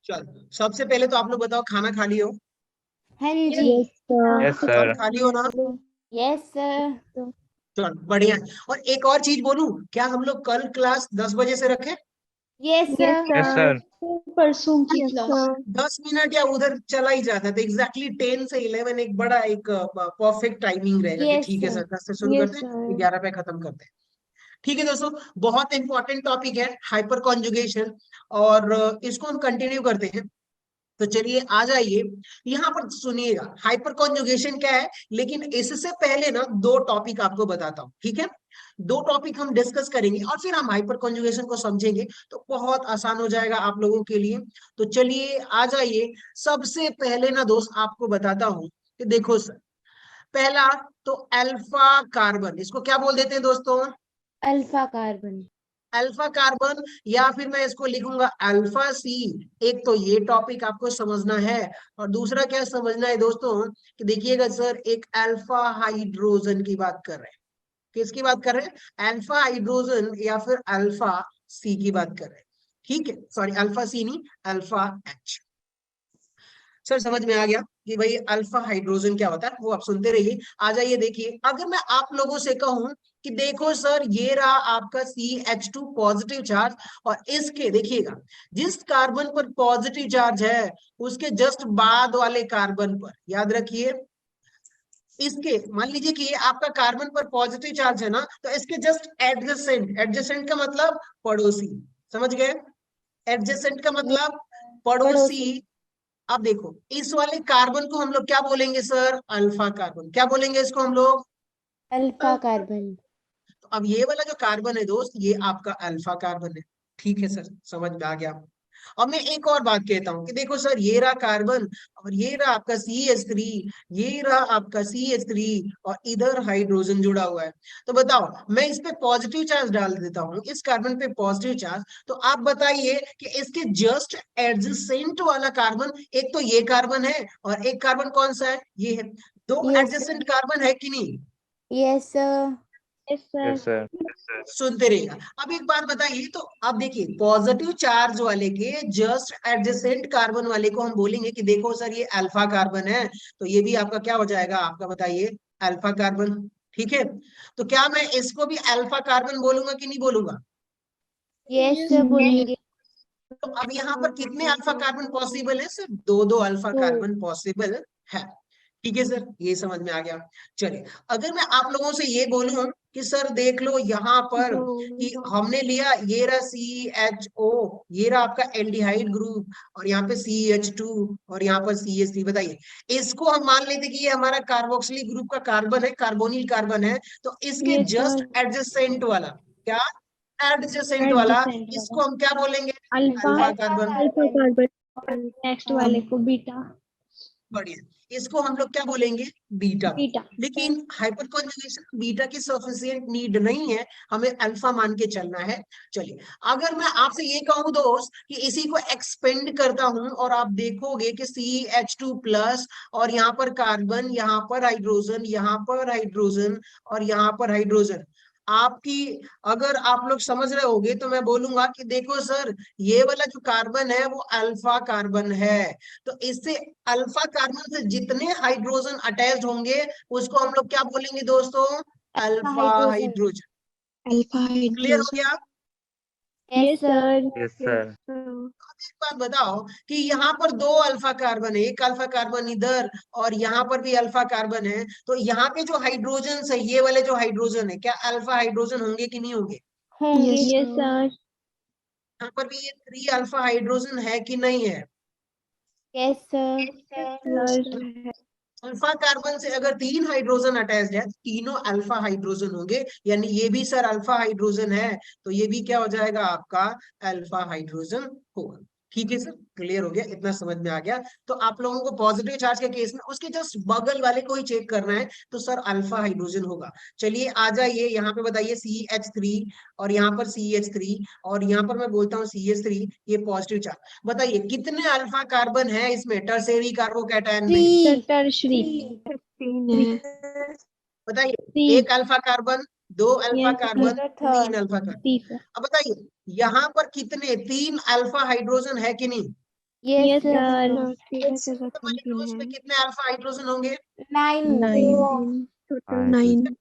चल, सबसे पहले तो आप लोग बताओ, खाना खा लियो? हाँ जी। यस सब सर। खा लियो ना? Yes sir. चल बढ़िया है। और एक और चीज बोलूं, क्या हम लोग कल क्लास 10 बजे से रखें? Yes sir. Yes sir. परसों की क्लास। 10 मिनट या उधर चला ही जाता है, तो एग्जैक्टली 10 से 11 एक बड़ा एक परफेक्ट टाइमिंग रहेगा कि यस ठीक है सर। सर 10 से शुरू करते हैं, 11 पे खत्म करते हैं। ठीक है दोस्तों, बहुत इंपॉर्टेंट टॉपिक है हाइपर कॉन्जुगेशन, और इसको हम कंटिन्यू करते हैं। तो चलिए आ जाइए, यहाँ पर सुनिएगा हाइपर कॉन्जुगेशन क्या है, लेकिन इससे पहले ना दो टॉपिक आपको बताता हूँ, ठीक है? दो टॉपिक हम डिस्कस करेंगे और फिर हम हाइपर कॉन्जुगेशन को समझेंगे, तो बहुत आसान हो जाएगा आप लोगों के लिए। तो चलिए आ जाइए। सबसे पहले ना दोस्त आपको बताता हूँ कि देखो सर, पहला तो अल्फा कार्बन, इसको क्या बोल देते हैं दोस्तों? Alpha carbon. अल्फा कार्बन, या फिर मैं इसको लिखूंगा अल्फा सी। एक तो ये टॉपिक आपको समझना है, और दूसरा क्या समझना है दोस्तों, कि देखिएगा सर, एक अल्फा हाइड्रोजन की बात कर रहे हैं। किसकी बात कर रहे हैं? अल्फा हाइड्रोजन या फिर अल्फा सी की बात कर रहे हैं। ठीक है, सॉरी अल्फा सी नहीं, अल्फा एच। सर समझ में आ गया कि भाई अल्फा हाइड्रोजन क्या होता है, वो आप सुनते रहिए। आ जाइए देखिए, अगर मैं आप लोगों से कहूं कि देखो सर, ये रहा आपका CH2 पॉजिटिव चार्ज, और इसके देखिएगा जिस कार्बन पर पॉजिटिव चार्ज है, उसके जस्ट बाद वाले कार्बन पर, याद रखिए, इसके मान लीजिए कि ये आपका कार्बन पर पॉजिटिव चार्ज है ना, तो इसके जस्ट एडजेसेंट, एडजेसेंट का मतलब पड़ोसी, समझ गए? एडजेसेंट का ये मतलब पड़ोसी। पड़ोसी। अब देखो, इस वाले कार्बन को हम लोग क्या बोलेंगे सर? Alpha carbon. क्या बोलेंगे इसको हम लोग? Alpha carbon. तो अब ये वाला जो कार्बन है दोस्त, ये आपका अल्फा कार्बन है। ठीक है सर, समझ में आ गया। अब मैं एक और बात कहता हूँ कि देखो सर, ये रहा कार्बन, और ये रहा आपका CH3, ये रहा आपका CH3, और इधर हाइड्रोजन जुड़ा हुआ है। तो बताओ, मैं इस पे पॉजिटिव चार्ज डाल देता हूँ, इस कार्बन पे पॉजिटिव चार्ज, तो आप बताइए कि इसके जस्ट एडजेसेंट वाला कार्बन, एक तो ये कार्बन है, और एक कार्बन कौन सा है? ये है। दो यस एडजेसेंट कार्बन है कि नहीं? Yes sir. Yes sir. सुनते रहिएगा। अब एक बात बताइए, तो अब देखिए, पॉजिटिव चार्ज वाले के जस्ट एडजेसेंट कार्बन वाले को हम बोलेंगे कि देखो सर, ये अल्फा कार्बन है, तो ये भी आपका क्या हो जाएगा? आपका बताइए, अल्फा कार्बन। ठीक है, तो क्या मैं इसको भी अल्फा कार्बन बोलूंगा कि नहीं बोलूंगा? यस सर बोलेंगे। तो अब यहाँ पर कितने अल्फा कार्बन पॉसिबल है? सिर्फ दो दो अल्फा दो। कार्बन पॉसिबल है। ठीक है सर, ये समझ में आ गया। चलिए, अगर मैं आप लोगों से ये बोलूं कि सर देख लो यहाँ पर, कि हमने लिया ये रहा CHO, ये रहा आपका एल्डिहाइड ग्रुप, और यहाँ पे CH2, और यहाँ पर CH3, बताइए इसको हम मान लेते कि ये हमारा कार्बोक्सिलिक ग्रुप का कार्बन है, कार्बोनिल कार्बन है, तो इसके जस्ट एडजेसेंट वाला, क्या एडजेसेंट वाला, इसको हम क्या बोलेंगे? Alpha alpha alpha carbon. Alpha carbon. Carbon. Next वाले को बीटा। बढ़िया, इसको हम लोग क्या बोलेंगे? बीटा। बीटा। लेकिन हाइपर कॉन्जुगेशन बीटा की सफिशिएंट नीड नहीं है, हमें अल्फा मान के चलना है। चलिए, अगर मैं आपसे ये कहूं दोस्त कि इसी को एक्सपेंड करता हूं, और आप देखोगे कि CH2 प्लस, और यहाँ पर कार्बन, यहाँ पर हाइड्रोजन, यहाँ पर हाइड्रोजन, और यहाँ पर हाइड्रोजन, आपकी, अगर आप लोग समझ रहे होगे, तो मैं बोलूंगा कि देखो सर, ये वाला जो कार्बन है वो अल्फा कार्बन है। तो इससे अल्फा कार्बन से जितने हाइड्रोजन अटैच होंगे, उसको हम लोग क्या बोलेंगे दोस्तों? Alpha alpha hydrogen. Hydrogen. Alpha clear हो हाइड्रोजन। गया? Yes sir. Yes sir. एक बात बताओ कि यहाँ पर दो अल्फा कार्बन है, एक अल्फा कार्बन इधर, और यहाँ पर भी अल्फा कार्बन है, तो यहाँ पे जो हाइड्रोजन है, ये वाले जो हाइड्रोजन है, क्या अल्फा हाइड्रोजन होंगे कि नहीं होंगे? होंगे। Yes sir. यहाँ पर भी ये 3 अल्फा हाइड्रोजन है कि नहीं है? Yes sir. अल्फा कार्बन से अगर 3 हाइड्रोजन अटैच्ड है, तो तीनों अल्फा हाइड्रोजन होंगे, यानी ये भी सर अल्फा हाइड्रोजन है, तो ये भी क्या हो जाएगा? आपका अल्फा हाइड्रोजन होगा। ठीक है सर, क्लियर हो गया, इतना समझ में आ गया। तो आप लोगों को पॉजिटिव चार्ज के केस में उसके जस्ट बगल वाले को ही चेक करना है, तो सर अल्फा हाइड्रोजन होगा। चलिए आ जाइए, यहाँ पे बताइए CH3, और यहाँ पर CH3, और यहाँ पर मैं बोलता हूँ CH3, ये पॉजिटिव चार्ज। बताइए कितने अल्फा कार्बन है इसमें, टर्शियरी कार्बोकैटायन में? टर्शरी। 3 है। बताइए, एक अल्फा कार्बन, दो अल्फा कार्बन, तीसरा तीन थर्ड। Alpha carbon. तीसरा। अब बताइए, यहाँ पर कितने, 3 अल्फा हाइड्रोजन है कि नहीं? Yes, sir. वाले ग्रुप्स में कितने अल्फा हाइड्रोजन होंगे? 9. टोटल 9.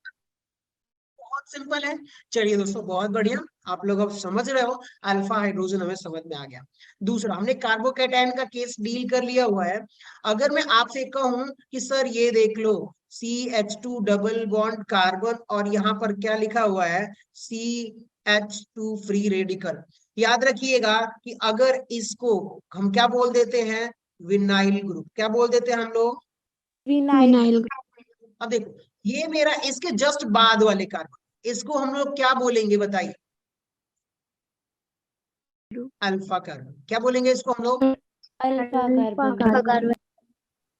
बहुत सिंपल है। चलिए दोस्तों, बहुत बढ़िया, आप लोग अब समझ रहे हो, अल्फा हाइड्रोजन हमें समझ में आ गया। दूसरा, हमने कार्बोकैटायन का केस डील कर लिया हुआ है। अगर मैं आपसे कहूं कि सर ये देख लो, CH2 डबल बॉन्ड कार्बन और यहाँ पर क्या लिखा हुआ है, CH2 फ्री रेडिकल, याद रखिएगा कि अगर इसको हम क्या बोल देते हैं, विनाइल ग्रुप। क्या बोल देते हैं हम लोग? विनाइल. अब देखो, ये मेरा इसके जस्ट बाद वाले कार्बन, इसको हम लोग क्या बोलेंगे बताइए? Alpha carbon. क्या बोलेंगे इसको हम लोग? Alpha carbon.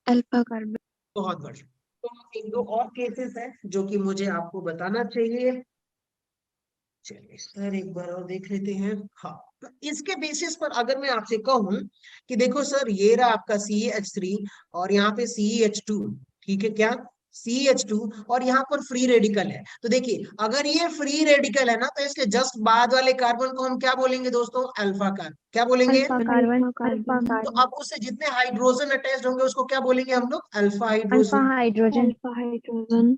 Alpha carbon. बहुत बढ़िया। तो एक दो और केसेस है जो कि मुझे आपको बताना चाहिए। चलिए सर एक बार और देख लेते हैं। हाँ, तो इसके बेसिस पर अगर मैं आपसे कहूं कि देखो सर, ये रहा आपका CH3 और यहाँ पे CH2, ठीक है क्या, CH2 और यहाँ पर फ्री रेडिकल है। तो देखिए, अगर ये फ्री रेडिकल है ना, तो इसके जस्ट बाद वाले कार्बन को हम क्या बोलेंगे दोस्तों? Alpha carbon. क्या बोलेंगे? कार्बन. तो अब उससे जितने हाइड्रोजन अटैच्ड होंगे उसको क्या बोलेंगे हम लोग? Alpha hydrogen. हाइड्रोजन.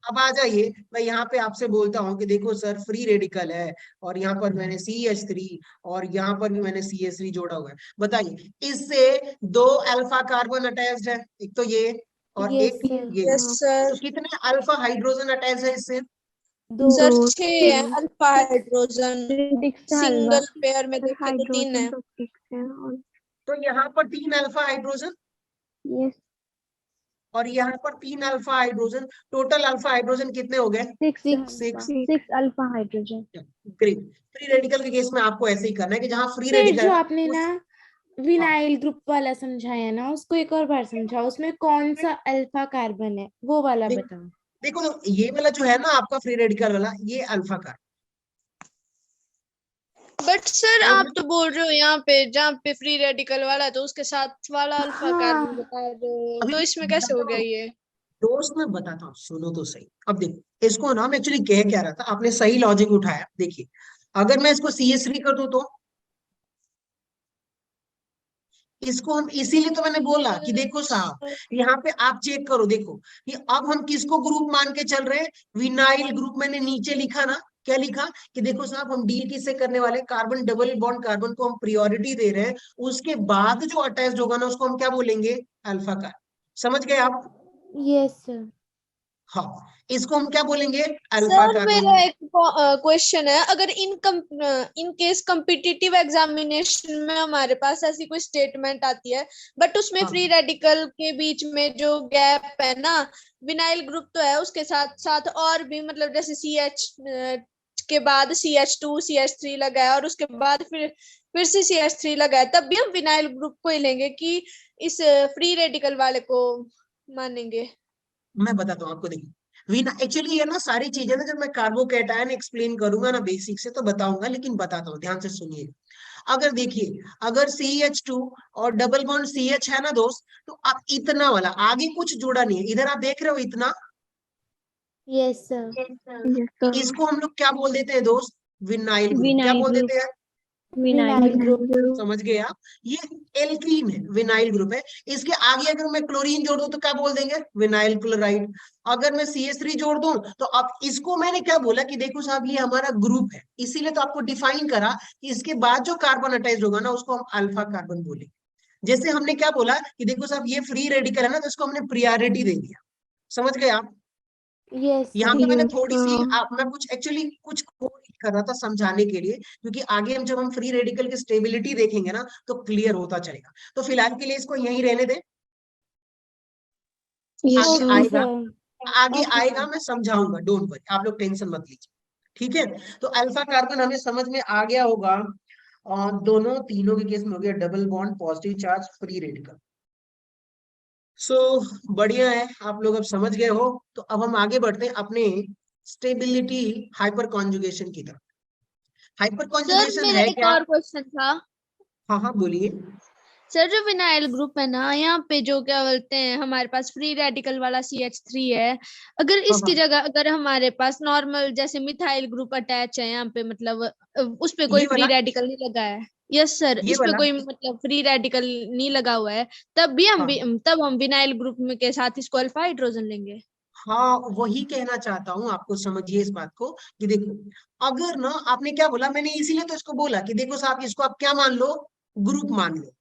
अब आ जाइए, मैं यहाँ पे आपसे बोलता हूँ कि देखो सर, फ्री रेडिकल है और यहाँ पर मैंने CH3 और यहाँ पर भी मैंने CH3 जोड़ा हुआ है। बताइए, इससे दो अल्फा कार्बन अटैच्ड है, एक तो ये और Yes, एक sir. ये। Yes sir. तो कितने अल्फा हाइड्रोजन अटैच है इससे? 2. सर 6 है alpha hydrogen, single single pair में देखे तो 3 है। तो यहाँ पर 3 अल्फा हाइड्रोजन Yes. और यहाँ पर 3 alpha hydrogen, total alpha hydrogen कितने हो गए? 6 alpha hydrogen. Great. Free radical के केस में आपको ऐसे ही करना है कि जहाँ फ्री सर रेडिकल जो आपने ना विनाइल ग्रुप वाला समझाया ना, उसको एक और बार समझाओ, उसमें कौन सा अल्फा कार्बन है वो वाला बताओ। देखो, ये वाला जो है ना आपका फ्री रेडिकल वाला, ये अल्फा कार्बन। बट सर आप तो बोल रहे हो यहाँ पे जहाँ पे फ्री रेडिकल वाला है तो उसके साथ वाला अल्फा कार्बन बता रहे हो, तो इसमें कैसे हो गया ये? दोस्त मैं बताता हूँ, सुनो तो सही। अब देखो, इसको ना मैं एक्चुअली कह क्या रहा था, आपने सही लॉजिक उठाया। देखिए, अगर मैं इसको CH3 कर दूं तो इसको हम, इसीलिए तो मैंने बोला कि देखो साहब, यहाँ पे आप चेक करो, देखो कि अब हम किसको ग्रुप मान के चल रहे हैं? Vinyl group. मैंने नीचे लिखा ना, क्या लिखा कि देखो साहब, हम डील किससे करने वाले? कार्बन डबल बॉन्ड कार्बन को हम प्रियोरिटी दे रहे हैं, उसके बाद जो अटैच होगा ना उसको हम क्या बोलेंगे? Alpha carbon. समझ गए आप? Yes, sir. हाँ, इसको हम क्या बोलेंगे? Alpha sir carbon. मेरा एक क्वेश्चन है, अगर इन केस कॉम्पिटिटिव एग्जामिनेशन में हमारे पास ऐसी कोई स्टेटमेंट आती है बट उसमें हाँ। फ्री रेडिकल के बीच में जो गैप है ना, विनाइल ग्रुप तो है, उसके साथ साथ और भी मतलब जैसे CH के बाद CH2 CH3 लगा है और उसके बाद फिर से CH3 लगा है, तब भी हम विनाइल ग्रुप को ही लेंगे कि इस फ्री रेडिकल वाले को मानेंगे? मैं बताता हूँ आपको। देखिए, वीना एक्चुअली ये ना सारी चीजें ना, जब मैं कार्बोकैटायन एक्सप्लेन करूंगा ना बेसिक से तो बताऊंगा, लेकिन बताता हूँ, ध्यान से सुनिए। अगर देखिए, अगर CH2 और डबल बॉन्ड CH है ना दोस्त, तो आप इतना वाला आगे कुछ जुड़ा नहीं है, इधर आप देख रहे हो इतना, Yes, sir. इसको हम लोग क्या बोल देते हैं दोस्त? Vinyl group. क्या बोल देते हैं? Vinyl group. समझ गए आप? ये एल्कीन है, विनाइल ग्रुप है। इसके आगे अगर मैं क्लोरीन जोड़ दूं तो क्या बोल देंगे? Vinyl chloride. अगर मैं CH3 जोड़ दूं तो अब इसको मैंने क्या बोला कि देखो साहब, ये हमारा ग्रुप है, इसीलिए तो आपको डिफाइन करा कि इसके बाद जो कार्बन अटैच होगा ना उसको हम अल्फा कार्बन बोलेंगे। जैसे हमने क्या बोला कि देखो साहब, ये फ्री रेडिकल है ना, तो इसको हमने प्रियोरिटी दे दिया। समझ गए आप? Yes, यहाँ sir. पे मैंने थोड़ी सी मैं कुछ एक्चुअली कुछ कर रहा था समझाने के लिए, क्योंकि आगे हम जब हम फ्री रेडिकल की स्टेबिलिटी देखेंगे ना तो क्लियर होता चलेगा। तो फिलहाल के लिए इसको यहीं रहने दें, आगे Okay, आएगा, sir. आगे Okay, आएगा, sir. मैं समझाऊंगा, डोंट वरी, आप लोग टेंशन मत लीजिए। ठीक है, तो अल्फा कार्बन हमें समझ में आ गया होगा, और दोनों तीनों के केस में हो गया double bond, positive charge, free radical. So बढ़िया है, आप लोग अब समझ गए हो। तो अब हम आगे बढ़ते हैं अपने स्टेबिलिटी हाइपर कॉन्जुगेशन की तरफ। हाइपर सर कॉन्जुगेशन मेरा है एक क्या? और क्वेश्चन था। हाँ हाँ बोलिए। सर जो विनाइल ग्रुप है ना, यहाँ पे जो क्या बोलते हैं, हमारे पास फ्री रेडिकल वाला CH3 है, अगर हाँ इसकी हाँ, जगह अगर हमारे पास नॉर्मल जैसे मिथाइल ग्रुप अटैच है यहाँ पे, मतलब उस पे कोई ये फ्री वाला रेडिकल नहीं लगा है, यस सर, ये इस पे वाला कोई मतलब फ्री रेडिकल नहीं लगा हुआ है, तब भी हम हाँ तब हम विनाइल ग्रुप में के साथ इसको अल्फा हाइड्रोजन लेंगे। हाँ, वही कहना चाहता हूँ आपको, समझिए इस बात को कि देखो, अगर ना आपने क्या बोला, मैंने इसीलिए तो इसको बोला कि देखो साहब, इसको आप क्या मान लो, ग्रुप मान लो,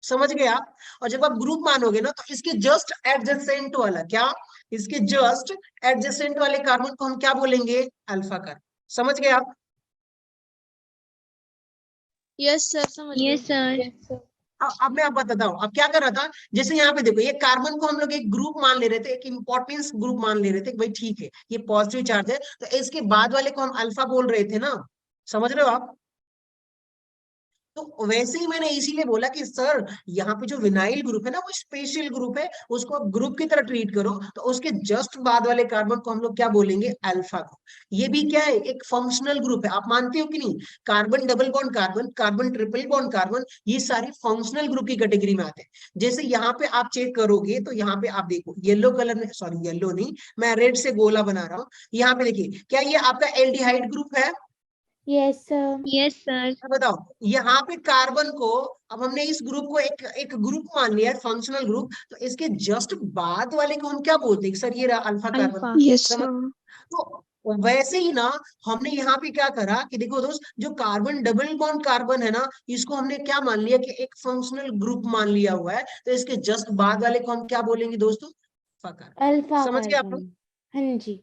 समझ गए आप। और जब आप ग्रुप मानोगे ना, तो इसके जस्ट एडजेसेंट वाला क्या, इसके जस्ट एडजेसेंट वाले कार्बन को हम क्या बोलेंगे, अल्फा कार्बन। समझ गए आप। यस सर, समझ गए। Yes sir. अब मैं आप बताता हूँ, अब क्या कर रहा था, जैसे यहाँ पे देखो, ये कार्बन को हम लोग एक ग्रुप मान ले रहे थे, एक इंपॉर्टेंस ग्रुप मान ले रहे थे, भाई ठीक है ये पॉजिटिव चार्ज है, तो इसके बाद वाले को हम अल्फा बोल रहे थे ना, समझ रहे हो आप। तो वैसे ही मैंने इसीलिए बोला कि सर, यहाँ पे जो विनाइल ग्रुप है ना, वो स्पेशल ग्रुप है, उसको आप ग्रुप की तरह ट्रीट करो, तो उसके जस्ट बाद वाले कार्बन को हम लोग क्या बोलेंगे, अल्फा को। ये भी क्या है, एक फंक्शनल ग्रुप है, आप मानते हो कि नहीं। Carbon double bond carbon, carbon triple bond carbon, ये सारे फंक्शनल ग्रुप की कैटेगरी में आते हैं। जैसे यहाँ पे आप चेक करोगे, तो यहाँ पे आप देखो, येलो कलर में, सॉरी येलो नहीं, मैं रेड से गोला बना रहा हूँ, यहाँ पे देखिए, क्या ये आपका एल्डिहाइड ग्रुप है। Yes sir. Yes sir. अब बताओ, यहाँ पे कार्बन को, अब हमने इस ग्रुप को एक एक ग्रुप मान लिया है, फंक्शनल ग्रुप, तो इसके जस्ट बाद वाले को हम क्या बोलते हैं, सर ये रहा अल्फा कार्बन। अल्फा। यस समझ। सर। तो वैसे ही ना, हमने यहाँ पे क्या करा कि देखो दोस्त, जो कार्बन डबल बॉन्ड कार्बन है ना, इसको हमने क्या मान लिया कि एक फंक्शनल ग्रुप मान लिया हुआ है, तो इसके जस्ट बाद वाले को हम क्या बोलेंगे दोस्तों, अल्फा कार्बन। अल्फा समझ गए आप कार्बन। लोग। हाँ जी।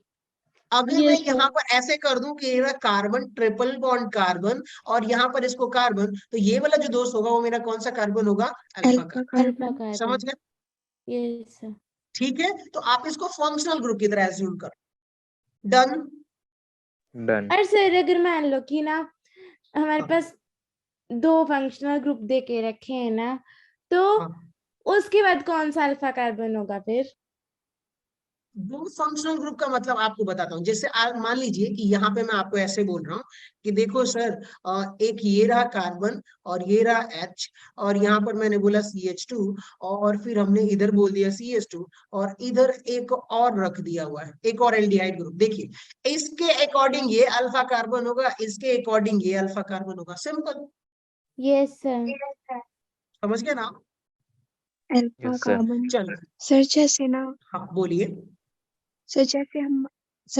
अगर मैं यस यहाँ सर। पर ऐसे कर दूं कि ये मेरा कार्बन ट्रिपल बॉन्ड कार्बन, और यहाँ पर इसको कार्बन, तो ये वाला जो दोस्त होगा वो मेरा कौन सा कार्बन होगा, alpha alpha carbon. Alpha carbon. समझ कार्बन। गए। Yes sir. ठीक है, तो आप इसको फंक्शनल ग्रुप की तरह एज्यूम करो। डन। Done. और सर अगर मान लो कि ना हमारे हाँ पास 2 फंक्शनल ग्रुप दे के रखे हैं ना, तो हाँ, उसके बाद कौन सा अल्फा कार्बन होगा फिर? दो फंक्शनल ग्रुप का मतलब आपको बताता हूँ। जैसे मान लीजिए कि यहाँ पे मैं आपको ऐसे बोल रहा हूँ कि देखो सर, एक ये रहा कार्बन, और ये रहा H, और यहाँ पर मैंने बोला CH2, और फिर हमने इधर बोल दिया CH2, और इधर एक और रख दिया हुआ है, एक और एल्डिहाइड ग्रुप। देखिए, इसके अकॉर्डिंग ये अल्फा कार्बन होगा, इसके अकॉर्डिंग ये अल्फा कार्बन होगा, सिंपल। Yes sir. समझ गए ना। Alpha Yes, sir. कार्बन। चलो, सर जैसे ना, हाँ बोलिए। सर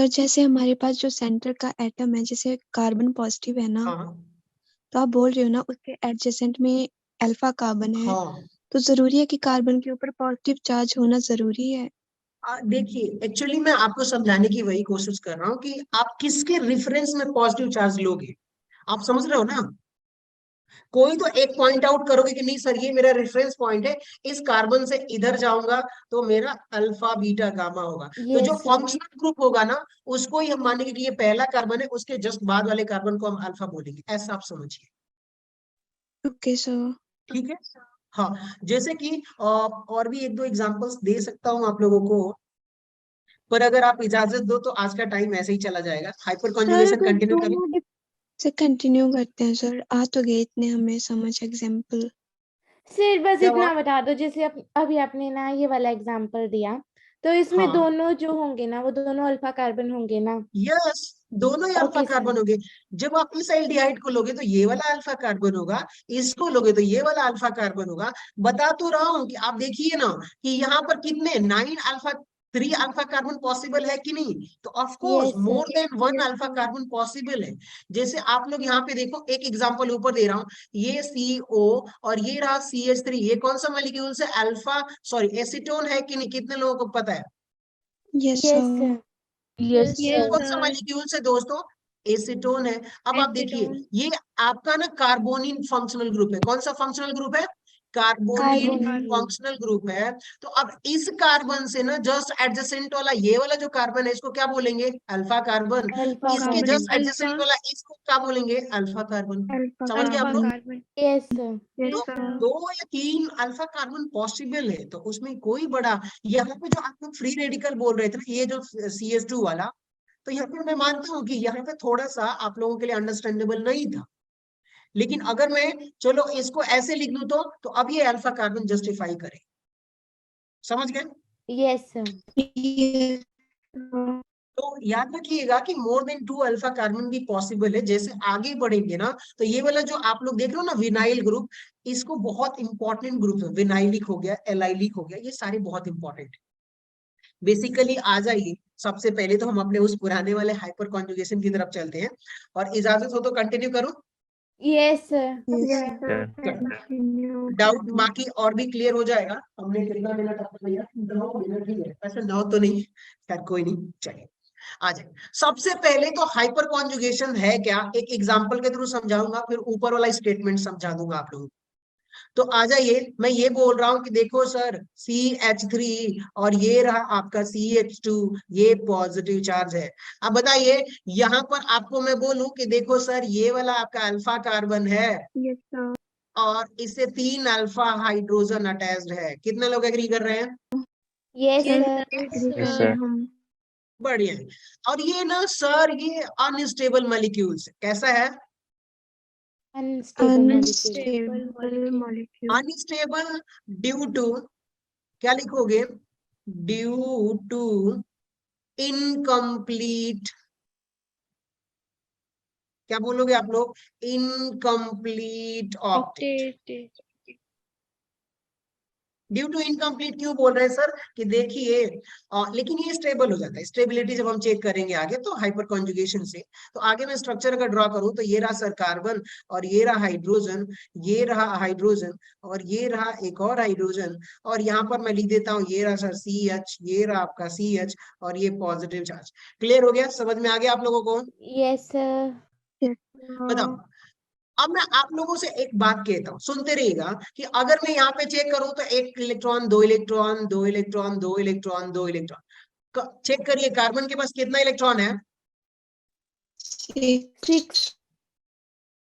जैसे हमारे पास जो सेंटर का एटम है, जैसे कार्बन पॉजिटिव है ना, हाँ तो आप बोल रहे हो ना उसके एडजेसेंट में अल्फा कार्बन है, हाँ, तो जरूरी है कि कार्बन के ऊपर पॉजिटिव चार्ज होना जरूरी है। देखिए, एक्चुअली मैं आपको समझाने की वही कोशिश कर रहा हूँ कि आप किसके रेफरेंस में पॉजिटिव चार्ज लोगे। आप समझ रहे हो ना। कोई तो एक पॉइंट आउट करोगे कि नहीं सर, ये मेरा रेफरेंस पॉइंट है, इस कार्बन से इधर जाऊंगा तो मेरा अल्फा बीटा गामा होगा। तो जो यस सर। फंक्शनल ग्रुप होगा ना, उसको ही हम मानेंगे कि ये पहला कार्बन है, उसके जस्ट बाद वाले कार्बन को हम अल्फा बोलेंगे, ऐसा आप समझिए। Okay sir. ठीक है। हाँ, जैसे कि और भी एक दो एग्जांपल्स दे सकता हूँ आप लोगों को, पर अगर आप इजाजत दो तो आज का टाइम ऐसे ही चला जाएगा। हाइपर सर कॉन्जुगेशन अगर कंटिन्यू करें। दोनों से कंटिन्यू करते हैं सर, आ तो गए इतने हमें समझ एग्जाम्पल। सर बस क्या हुआ। इतना बता दो, जैसे अभी आपने ना ये वाला एग्जांपल दिया, तो इसमें हाँ, दोनों जो होंगे ना वो दोनों अल्फा कार्बन होंगे ना? यस, दोनों ही अल्फा ओके कार्बन सर। होंगे। जब आप इस एल्डिहाइड को लोगे तो ये वाला अल्फा कार्बन होगा, इसको लोगे तो ये वाला अल्फा कार्बन होगा। बता तो रहा हूं कि आप देखिए ना कि यहाँ पर कितने 3 अल्फा कार्बन पॉसिबल है कि नहीं। तो of course yes more sir. Then 1 alpha carbon possible है। जैसे आप लोग यहाँ पे देखो, एक एग्जांपल ऊपर दे रहा हूँ, ये CO और ये रहा CH3, ये कौन सा मॉलिक्यूल से अल्फा, सॉरी एसीटोन है कि नहीं, कितने लोगों को पता है। Yes yes sir. Sir. Yes ये कौन सा सर। मॉलिक्यूल से दोस्तों, एसीटोन है। अब आप देखिए, ये आपका ना कार्बोनिल फंक्शनल ग्रुप है। कौन सा फंक्शनल ग्रुप है, कार्बोनिल कार्बोनिल। फंक्शनल ग्रुप है। तो अब इस कार्बन से ना जस्ट एडजेसेंट वाला ये वाला जो कार्बन है, इसको क्या बोलेंगे, अल्फा कार्बन। अल्फा इसके कार्बन। जस्ट एडजेसेंट वाला इसको क्या बोलेंगे, अल्फा कार्बन। अल्फा समझ गए आप लोग। कार्बन। Yes sir. यस तो सर। 2 या 3 अल्फा कार्बन पॉसिबल है, तो उसमें कोई बड़ा, यहाँ पे जो आप लोग फ्री रेडिकल बोल रहे थे ना, ये जो CH2 वाला, तो यहाँ पे मैं मानता हूँ कि यहाँ पे थोड़ा सा आप लोगों के लिए अंडरस्टैंडेबल नहीं था। लेकिन अगर मैं चलो इसको ऐसे लिख लूं, तो अब ये अल्फा कार्बन जस्टिफाई करे। समझ गए। Yes sir. यस तो याद रखिएगा कि मोर देन 2 अल्फा कार्बन भी पॉसिबल है। जैसे आगे बढ़ेंगे ना, तो ये वाला जो आप लोग देख रहे हो ना विनाइल ग्रुप, इसको बहुत इंपॉर्टेंट ग्रुप है। विनाइलिक हो गया, एलाइलिक हो गया, ये सारे बहुत इंपॉर्टेंट है। बेसिकली आ जाइए, सबसे पहले तो हम अपने उस पुराने वाले हाइपर कॉन्जुगेशन की तरफ चलते हैं, और इजाजत हो तो कंटिन्यू करूं? Yes sir. डाउट बाकी और भी क्लियर हो जाएगा। हमने कितना मिनट आपको लिया? 9 मिनट ही है, ऐसे 9 तो नहीं, खैर कोई नहीं, चलिए आ जाए। सबसे पहले तो हाइपर कॉन्जुगेशन है क्या, एक एग्जांपल के थ्रू समझाऊंगा, फिर ऊपर वाला स्टेटमेंट समझा दूंगा आप लोगों को। तो आ जाइए, मैं ये बोल रहा हूं कि देखो सर CH3 और ये रहा आपका CH2, ये पॉजिटिव चार्ज है। अब बताइए, यहाँ पर आपको मैं बोलूं कि देखो सर ये वाला आपका अल्फा कार्बन है और इससे 3 अल्फा हाइड्रोजन अटैच्ड है। कितने लोग एग्री कर रहे हैं? Yes Yes, sir. Yes, sir. बढ़िया है। और ये ना सर ये अनस्टेबल मॉलिक्यूल्स, कैसा है? अनस्टेबल ड्यू टू, क्या लिखोगे? ड्यू टू इनकम्प्लीट, क्या बोलोगे आप लोग? Incomplete octet. Due to incomplete क्यों बोल रहे हैं सर? कि देखिए लेकिन ये स्टेबल हो जाता है। स्टेबिलिटी जब हम चेक करेंगे आगे तो हाइपर कॉन्जुगेशन से, तो आगे मैं स्ट्रक्चर अगर ड्रॉ करूं तो ये रहा सर कार्बन, और ये रहा हाइड्रोजन, ये रहा हाइड्रोजन, और ये रहा एक और हाइड्रोजन, और यहाँ पर मैं लिख देता हूँ ये रहा सर CH, ये रहा आपका CH, और ये पॉजिटिव चार्ज। क्लियर हो गया? समझ में आ गया आप लोगों को? Yes sir. बताओ, अब मैं आप लोगों से एक बात कहता हूँ, सुनते रहिएगा, कि अगर मैं यहाँ पे चेक करूं तो 1 electron, 2 electron, 2 electron, 2 electron, 2 electron, check करिए कार्बन के पास कितना इलेक्ट्रॉन है?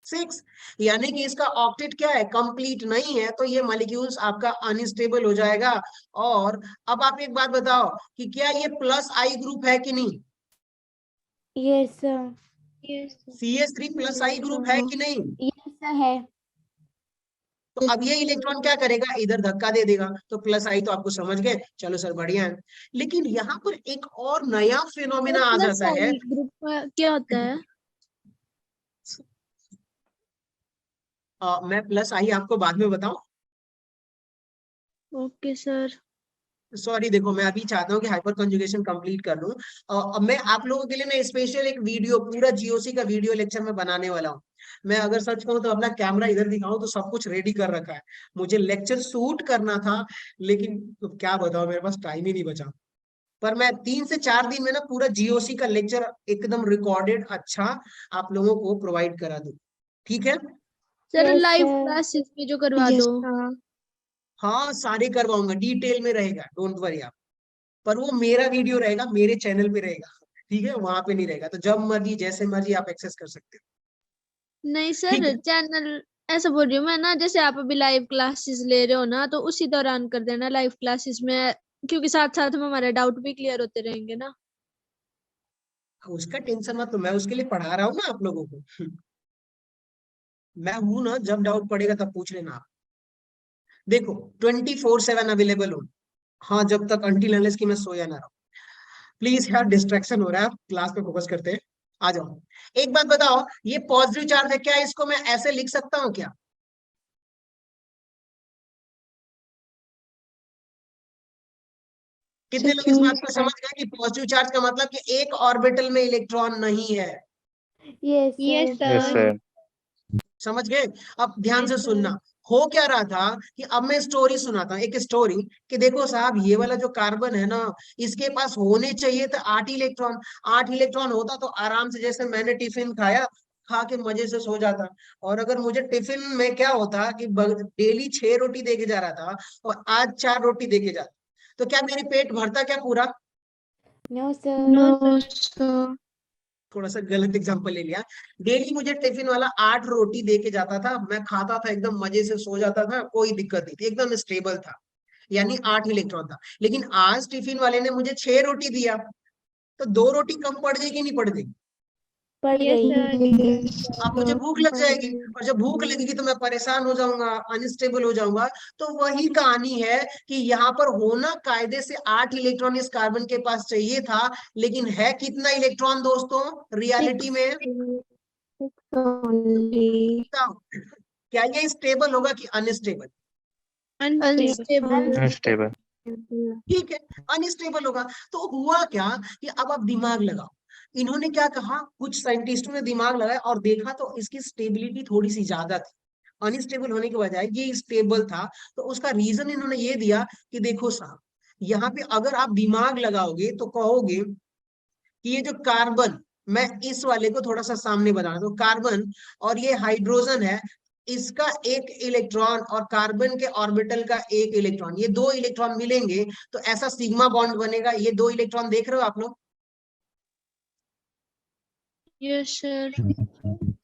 6। यानी कि इसका ऑक्टेट क्या है? कंप्लीट नहीं है, तो ये मॉलिक्यूल्स आपका अनस्टेबल हो जाएगा। और अब आप एक बात बताओ कि क्या ये प्लस आई ग्रुप है कि नहीं? Yes sir. CH3 प्लस आई ग्रुप है कि नहीं? यस सर है। तो अब ये इलेक्ट्रॉन क्या करेगा? इधर धक्का दे देगा, तो प्लस आई तो आपको समझ गए, चलो सर बढ़िया है। लेकिन यहाँ पर एक और नया फिनोमिना आ जाता है। ग्रुप क्या होता है? मैं प्लस आई आपको बाद में बताऊं। Okay sir. सॉरी, देखो मैं अभी चाहता हूँ कि हाइपर कंजुगेशन कंप्लीट कर लूं। अब मैं आप लोगों के लिए ना स्पेशल एक वीडियो, पूरा GOC का वीडियो लेक्चर में बनाने वाला हूँ। मैं अगर सच कहूँ तो अपना कैमरा इधर दिखाऊं तो सब कुछ रेडी कर रखा है, मुझे लेक्चर शूट करना था, लेकिन तो क्या बताओ मेरे पास टाइम ही नहीं बचा। पर मैं 3 से 4 दिन में ना पूरा GOC का लेक्चर एकदम रिकॉर्डेड अच्छा आप लोगों को प्रोवाइड करा दूं, ठीक है? Sir Yes, live sir. Classes में जो करवा दो। हाँ सारे करवाऊंगा, डिटेल में रहेगा, डोंट वरी आप। पर वो मेरा वीडियो रहेगा, मेरे चैनल पे रहेगा, ठीक है? वहां पे नहीं रहेगा, तो जब मर्जी जैसे मर्जी आप एक्सेस कर सकते हो। नहीं ठीक सर, है? चैनल ऐसा बोल रही हूँ मैं ना, जैसे आप अभी लाइव क्लासेस ले रहे हो ना, तो उसी दौरान कर देना लाइव क्लासेस में, क्योंकि साथ साथ में हमारे डाउट भी क्लियर होते रहेंगे ना। उसका टेंशन मत लो, मैं उसके लिए पढ़ा रहा हूँ ना आप लोगों को। मैं हूं ना, जब डाउट पड़ेगा तब पूछ लेना आप। देखो 24/7 अवेलेबल हूँ, हाँ जब तक अनटिल अनलेस कि मैं सोया ना रहूं। प्लीज यार डिस्ट्रैक्शन हो रहा है, क्लास पे फोकस करते हैं। आ जाओ, एक बात बताओ, ये पॉजिटिव चार्ज है, क्या इसको मैं ऐसे लिख सकता हूँ क्या? कितने लोग इस बात को समझ गए कि पॉजिटिव चार्ज का मतलब कि एक ऑर्बिटल में इलेक्ट्रॉन नहीं है? Yes Yes, sir. Yes, sir. समझ गए? अब ध्यान से सुनना, हो क्या रहा था कि अब मैं स्टोरी सुनाता हूँ, एक स्टोरी, कि देखो साहब ये वाला जो कार्बन है ना, इसके पास होने चाहिए था 8 इलेक्ट्रॉन। 8 इलेक्ट्रॉन होता तो आराम से, जैसे मैंने टिफिन खाया, खा के मजे से सो जाता। और अगर मुझे टिफिन में क्या होता कि डेली 6 रोटी दे के जा रहा था और आज 4 रोटी दे के जाता, तो क्या मेरी पेट भरता क्या पूरा? No sir. थोड़ा सा गलत एग्जांपल ले लिया। डेली मुझे टिफिन वाला 8 रोटी दे के जाता था, मैं खाता था, एकदम मजे से सो जाता था, कोई दिक्कत नहीं थी, एकदम स्टेबल था, यानी 8 इलेक्ट्रॉन था। लेकिन आज टिफिन वाले ने मुझे 6 रोटी दिया, तो 2 रोटी कम पड़ गई कि नहीं पड़ गई? पड़ गई। अब मुझे भूख लग जाएगी, और जब भूख लगेगी तो मैं परेशान हो जाऊंगा, अनस्टेबल हो जाऊंगा। तो वही कहानी है कि यहाँ पर होना कायदे से 8 इलेक्ट्रॉन इस कार्बन के पास चाहिए था, लेकिन है कितना इलेक्ट्रॉन दोस्तों रियलिटी में? क्या ये स्टेबल होगा कि अनस्टेबल? अनस्टेबल। ठीक है, अनस्टेबल होगा। तो हुआ क्या कि अब आप दिमाग लगाओ, इन्होंने क्या कहा, कुछ साइंटिस्टों ने दिमाग लगाया और देखा तो इसकी स्टेबिलिटी थोड़ी सी ज्यादा थी, अनस्टेबल होने के बजाय ये स्टेबल था। तो उसका रीजन इन्होंने ये दिया कि देखो साहब, यहाँ पे अगर आप दिमाग लगाओगे तो कहोगे कि ये जो कार्बन, मैं इस वाले को थोड़ा सा सामने बना दूं, कार्बन और ये हाइड्रोजन है, इसका एक इलेक्ट्रॉन और कार्बन के ऑर्बिटल का एक इलेक्ट्रॉन, ये 2 इलेक्ट्रॉन मिलेंगे तो ऐसा सिग्मा बॉन्ड बनेगा। ये 2 इलेक्ट्रॉन देख रहे हो आप लोग? Yes sir.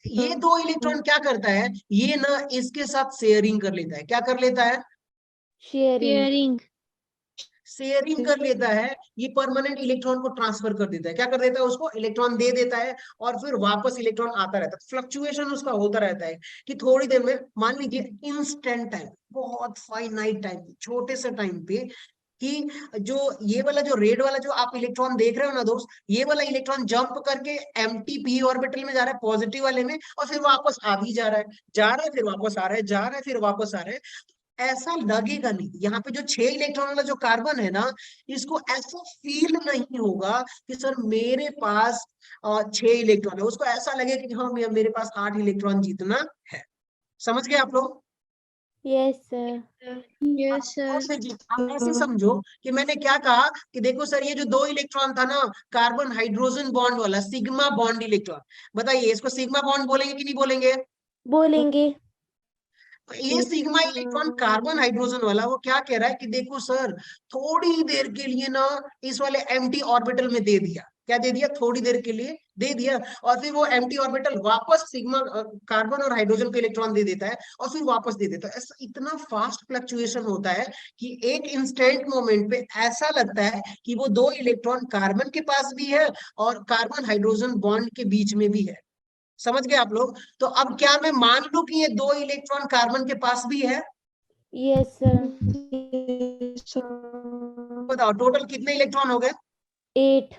ये 2 इलेक्ट्रॉन क्या करता है, ये ना इसके साथ शेयरिंग कर लेता है। क्या कर लेता है? शेयरिंग। शेयरिंग कर लेता है। ये परमानेंट इलेक्ट्रॉन को ट्रांसफर कर देता है। क्या कर देता है? उसको इलेक्ट्रॉन दे देता है और फिर वापस इलेक्ट्रॉन आता रहता है। फ्लक्चुएशन उसका होता रहता है कि थोड़ी देर में, मान लीजिए इंस्टेंट टाइम, बहुत फाइनाइट टाइम, छोटे से टाइम पे, कि जो ये वाला जो रेड वाला जो आप इलेक्ट्रॉन देख रहे हो ना दोस्त, ये वाला इलेक्ट्रॉन जंप करके एम्प्टी पी ऑर्बिटल में जा रहा है, पॉजिटिव वाले में, और फिर वापस आ भी जा रहा है, जा रहा है फिर वापस आ रहा है, जा रहा है फिर वापस आ रहा है। ऐसा लगेगा नहीं। यहाँ पे जो 6 इलेक्ट्रॉन वाला जो कार्बन है ना, इसको ऐसा फील नहीं होगा कि सर मेरे पास 6 इलेक्ट्रॉन है। उसको ऐसा लगेगा कि हाँ मेरे पास 8 इलेक्ट्रॉन जितना है। समझ गए आप लोग? Yes sir. Yes sir. आप ऐसे समझो कि मैंने क्या कहा कि देखो सर, ये जो 2 इलेक्ट्रॉन था ना, कार्बन हाइड्रोजन बॉन्ड वाला सिग्मा बॉन्ड इलेक्ट्रॉन, बताइए इसको सिग्मा बॉन्ड बोलेंगे कि नहीं बोलेंगे? बोलेंगे। ये सिग्मा इलेक्ट्रॉन कार्बन हाइड्रोजन वाला वो क्या कह रहा है कि देखो सर, थोड़ी देर के लिए ना इस वाले एम्प्टी ऑर्बिटल में दे दिया। क्या दे दिया? थोड़ी देर के लिए दे दिया, और फिर वो एम्प्टी ऑर्बिटल वापस सिग्मा कार्बन और हाइड्रोजन को इलेक्ट्रॉन दे देता है और फिर वापस दे देता है। ऐसा इतना फास्ट फ्लक्चुएशन होता है कि एक इंस्टेंट मोमेंट पे ऐसा लगता है कि वो 2 इलेक्ट्रॉन कार्बन के पास भी है और कार्बन हाइड्रोजन बॉन्ड के बीच में भी है। समझ गए आप लोग? तो अब क्या मैं मान लूं कि ये 2 इलेक्ट्रॉन कार्बन के पास भी है? Yes sir. बताओ टोटल कितने इलेक्ट्रॉन हो गए? 8।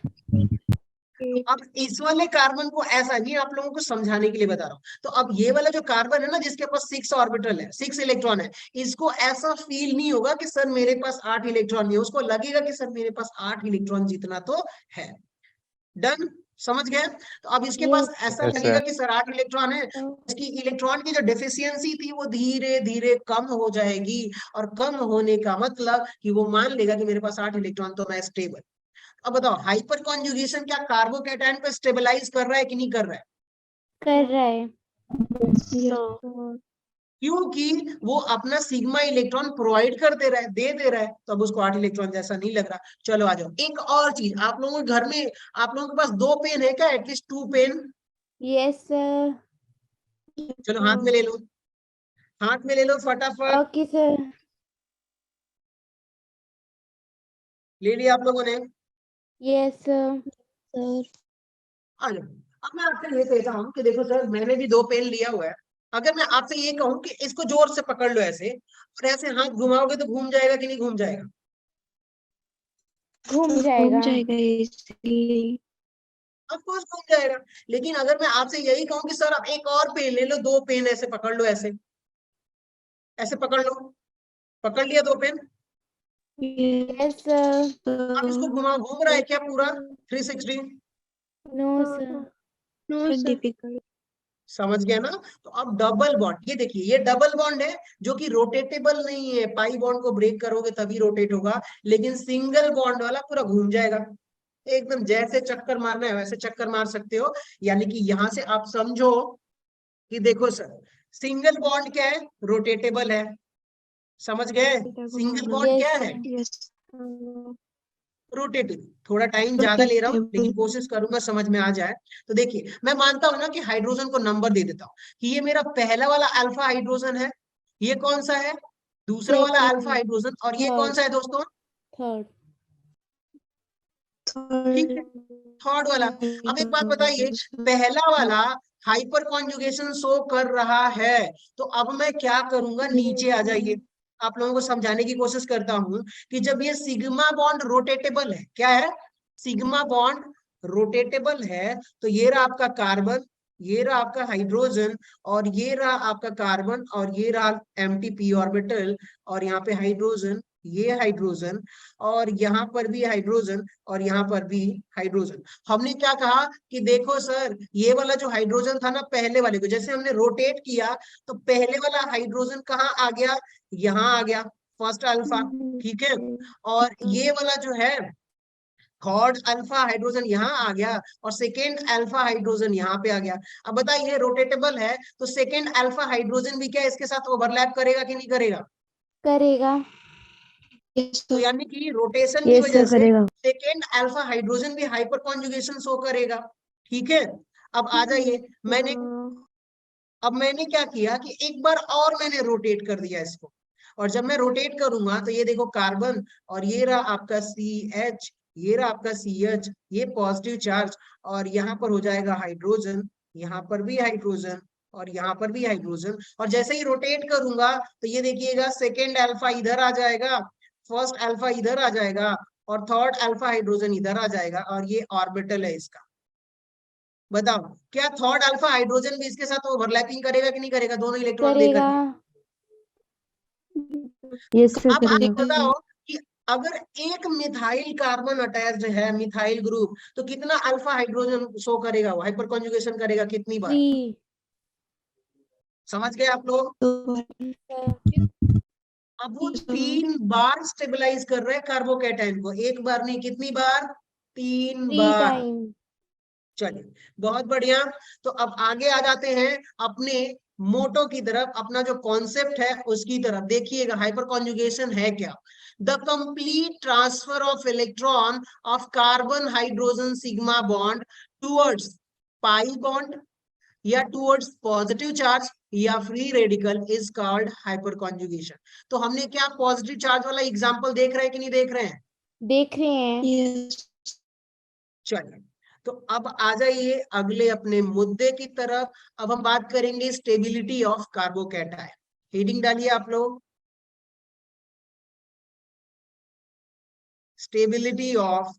अब इस वाले कार्बन को ऐसा नहीं, आप लोगों को समझाने के लिए बता रहा हूं। तो अब ये वाला जो कार्बन है ना, जिसके पास 6 ऑर्बिटल है, 6 इलेक्ट्रॉन है, इसको ऐसा फील नहीं होगा कि सर मेरे पास 8 इलेक्ट्रॉन नहीं है। उसको लगेगा कि सर मेरे पास 8 इलेक्ट्रॉन जितना तो है। डन? समझ गए? तो अब इसके पास ऐसा Yes, लगेगा sir. कि सर 8 इलेक्ट्रॉन है, इसकी इलेक्ट्रॉन की जो डेफिशिएंसी थी वो धीरे धीरे कम हो जाएगी, और कम होने का मतलब कि वो मान लेगा कि मेरे पास 8 इलेक्ट्रॉन तो मैं स्टेबल। अब बताओ, हाइपर कॉन्जुगेशन क्या कार्बोकैटायन को स्टेबलाइज कर रहा है कि नहीं कर रहा है? कर रहा है। क्योंकि वो अपना सिग्मा इलेक्ट्रॉन प्रोवाइड कर दे रहा है, दे रहा है, तो अब उसको 8 इलेक्ट्रॉन जैसा नहीं लग रहा। चलो आ जाओ, एक और चीज, आप लोगों के घर में, आप लोगों के पास 2 पेन है क्या? At least 2 pen? Yes sir. चलो हाथ में ले लो, हाथ में ले लो फटाफट। Okay sir. ले लिया आप लोगों ने? Yes sir. आ जाओ। अब मैं आपसे ये कहता हूँ कि देखो सर, मैंने भी 2 पेन लिया हुआ है। अगर मैं आपसे ये कहूँ कि इसको जोर से पकड़ लो ऐसे, और ऐसे हाथ घुमाओगे तो घूम जाएगा कि नहीं घूम जाएगा? घूम जाएगा। इजीली। ऑफकोर्स घूम जाएगा। लेकिन अगर मैं आपसे यही कहूँ कि सर आप एक और पेन ले लो, 2 पेन ऐसे पकड़ लो, ऐसे ऐसे पकड़ लो, पकड़ लिया 2 पेन, यस सर। अब इसको घूम रहा है क्या पूरा 360? No sir. No sir. Difficult. समझ गया ना? तो अब डबल बॉन्ड, ये देखिए ये डबल बॉन्ड है जो कि रोटेटेबल नहीं है। पाई बॉन्ड को ब्रेक करोगे तभी रोटेट होगा, लेकिन सिंगल बॉन्ड वाला पूरा घूम जाएगा एकदम। जैसे चक्कर मारना है वैसे चक्कर मार सकते हो। यानी कि यहां से आप समझो कि देखो सर, सिंगल बॉन्ड क्या है? रोटेटेबल है। समझ गए? सिंगल बॉन्ड क्या है? रोटेटिव। थोड़ा टाइम ज्यादा ले रहा हूँ लेकिन कोशिश करूंगा समझ में आ जाए। तो देखिए, मैं मानता हूं ना कि हाइड्रोजन को नंबर दे देता हूँ कि ये मेरा पहला वाला अल्फा हाइड्रोजन है। ये कौन सा है? दूसरा वाला अल्फा हाइड्रोजन। और ये कौन सा है दोस्तों? थर्ड। ठीक है, थर्ड वाला। अब एक बात बताइए, पहला वाला हाइपर कॉन्जुगेशन शो कर रहा है, तो अब मैं क्या करूंगा, नीचे आ जाइए, आप लोगों को समझाने की कोशिश करता हूं कि जब ये सिग्मा बॉन्ड रोटेटेबल है, क्या है, सिग्मा बॉन्ड रोटेटेबल है, तो ये रहा आपका कार्बन, ये रहा आपका हाइड्रोजन, और ये रहा आपका कार्बन, और ये रहा एम्प्टी पी ऑर्बिटल, और यहाँ पे हाइड्रोजन, ये हाइड्रोजन, और यहाँ पर भी हाइड्रोजन, और यहाँ पर भी हाइड्रोजन। हमने क्या कहा कि देखो सर, ये वाला जो हाइड्रोजन था ना, पहले वाले को जैसे हमने रोटेट किया, तो पहले वाला हाइड्रोजन कहाँ आ गया, यहाँ आ गया, फर्स्ट अल्फा, ठीक है, और ये वाला जो है थर्ड अल्फा हाइड्रोजन यहाँ आ गया, और सेकेंड अल्फा हाइड्रोजन यहाँ पे आ गया। अब बताइए, रोटेटेबल है तो सेकेंड अल्फा हाइड्रोजन भी क्या इसके साथ ओवरलैप करेगा कि नहीं करेगा? करेगा। तो यानी कि रोटेशन की वजह से सेकेंड अल्फा हाइड्रोजन भी हाइपर कॉन्जुगेशन शो करेगा, ठीक है। अब आ जाइए, मैंने क्या किया कि एक बार और मैंने रोटेट कर दिया इसको, और जब मैं रोटेट करूंगा तो ये देखो कार्बन, और ये रहा आपका CH, ये रहा आपका CH, ये पॉजिटिव चार्ज, और यहाँ पर हो जाएगा हाइड्रोजन, यहाँ पर भी हाइड्रोजन, और यहाँ पर भी हाइड्रोजन, और जैसे ही रोटेट करूंगा तो ये देखिएगा सेकेंड अल्फा इधर आ जाएगा, फर्स्ट अल्फा इधर आ जाएगा, और थर्ड अल्फा हाइड्रोजन इधर आ जाएगा, और ये ऑर्बिटल है इसका। बताओ, क्या थर्ड अल्फा हाइड्रोजन भी इसके साथ ओवरलैपिंग करेगा कि नहीं करेगा, दोनों इलेक्ट्रॉन लेकर? अब आप बताओ कि अगर एक मिथाइल कार्बन अटैच्ड है, मिथाइल ग्रुप, तो कितना अल्फा हाइड्रोजन शो करेगा, वो हाइपर कॉन्जुगेशन करेगा कितनी बार? समझ गए आप लोग? अब वो 3 बार स्टेबलाइज कर रहे हैं कार्बोकैटायन को, एक बार नहीं, कितनी बार? 3 बार। चलिए, बहुत बढ़िया। तो अब आगे आ जाते हैं अपने मोटो की तरफ, अपना जो कॉन्सेप्ट है उसकी तरफ। देखिएगा, हाइपर कॉन्जुगेशन है क्या? The complete transfer of electron of carbon hydrogen sigma bond towards pi bond, या टूवर्ड्स पॉजिटिव चार्ज, या free radical is called hyper conjugation. तो हमने क्या पॉजिटिव चार्ज वाला एग्जांपल देख रहे हैं कि नहीं देख रहे हैं? देख रहे हैं। Yes. चलिए, तो अब आ जाइए अगले अपने मुद्दे की तरफ। अब हम बात करेंगे स्टेबिलिटी ऑफ कार्बोकैटायन। हेडिंग डालिए आप लोग, स्टेबिलिटी ऑफ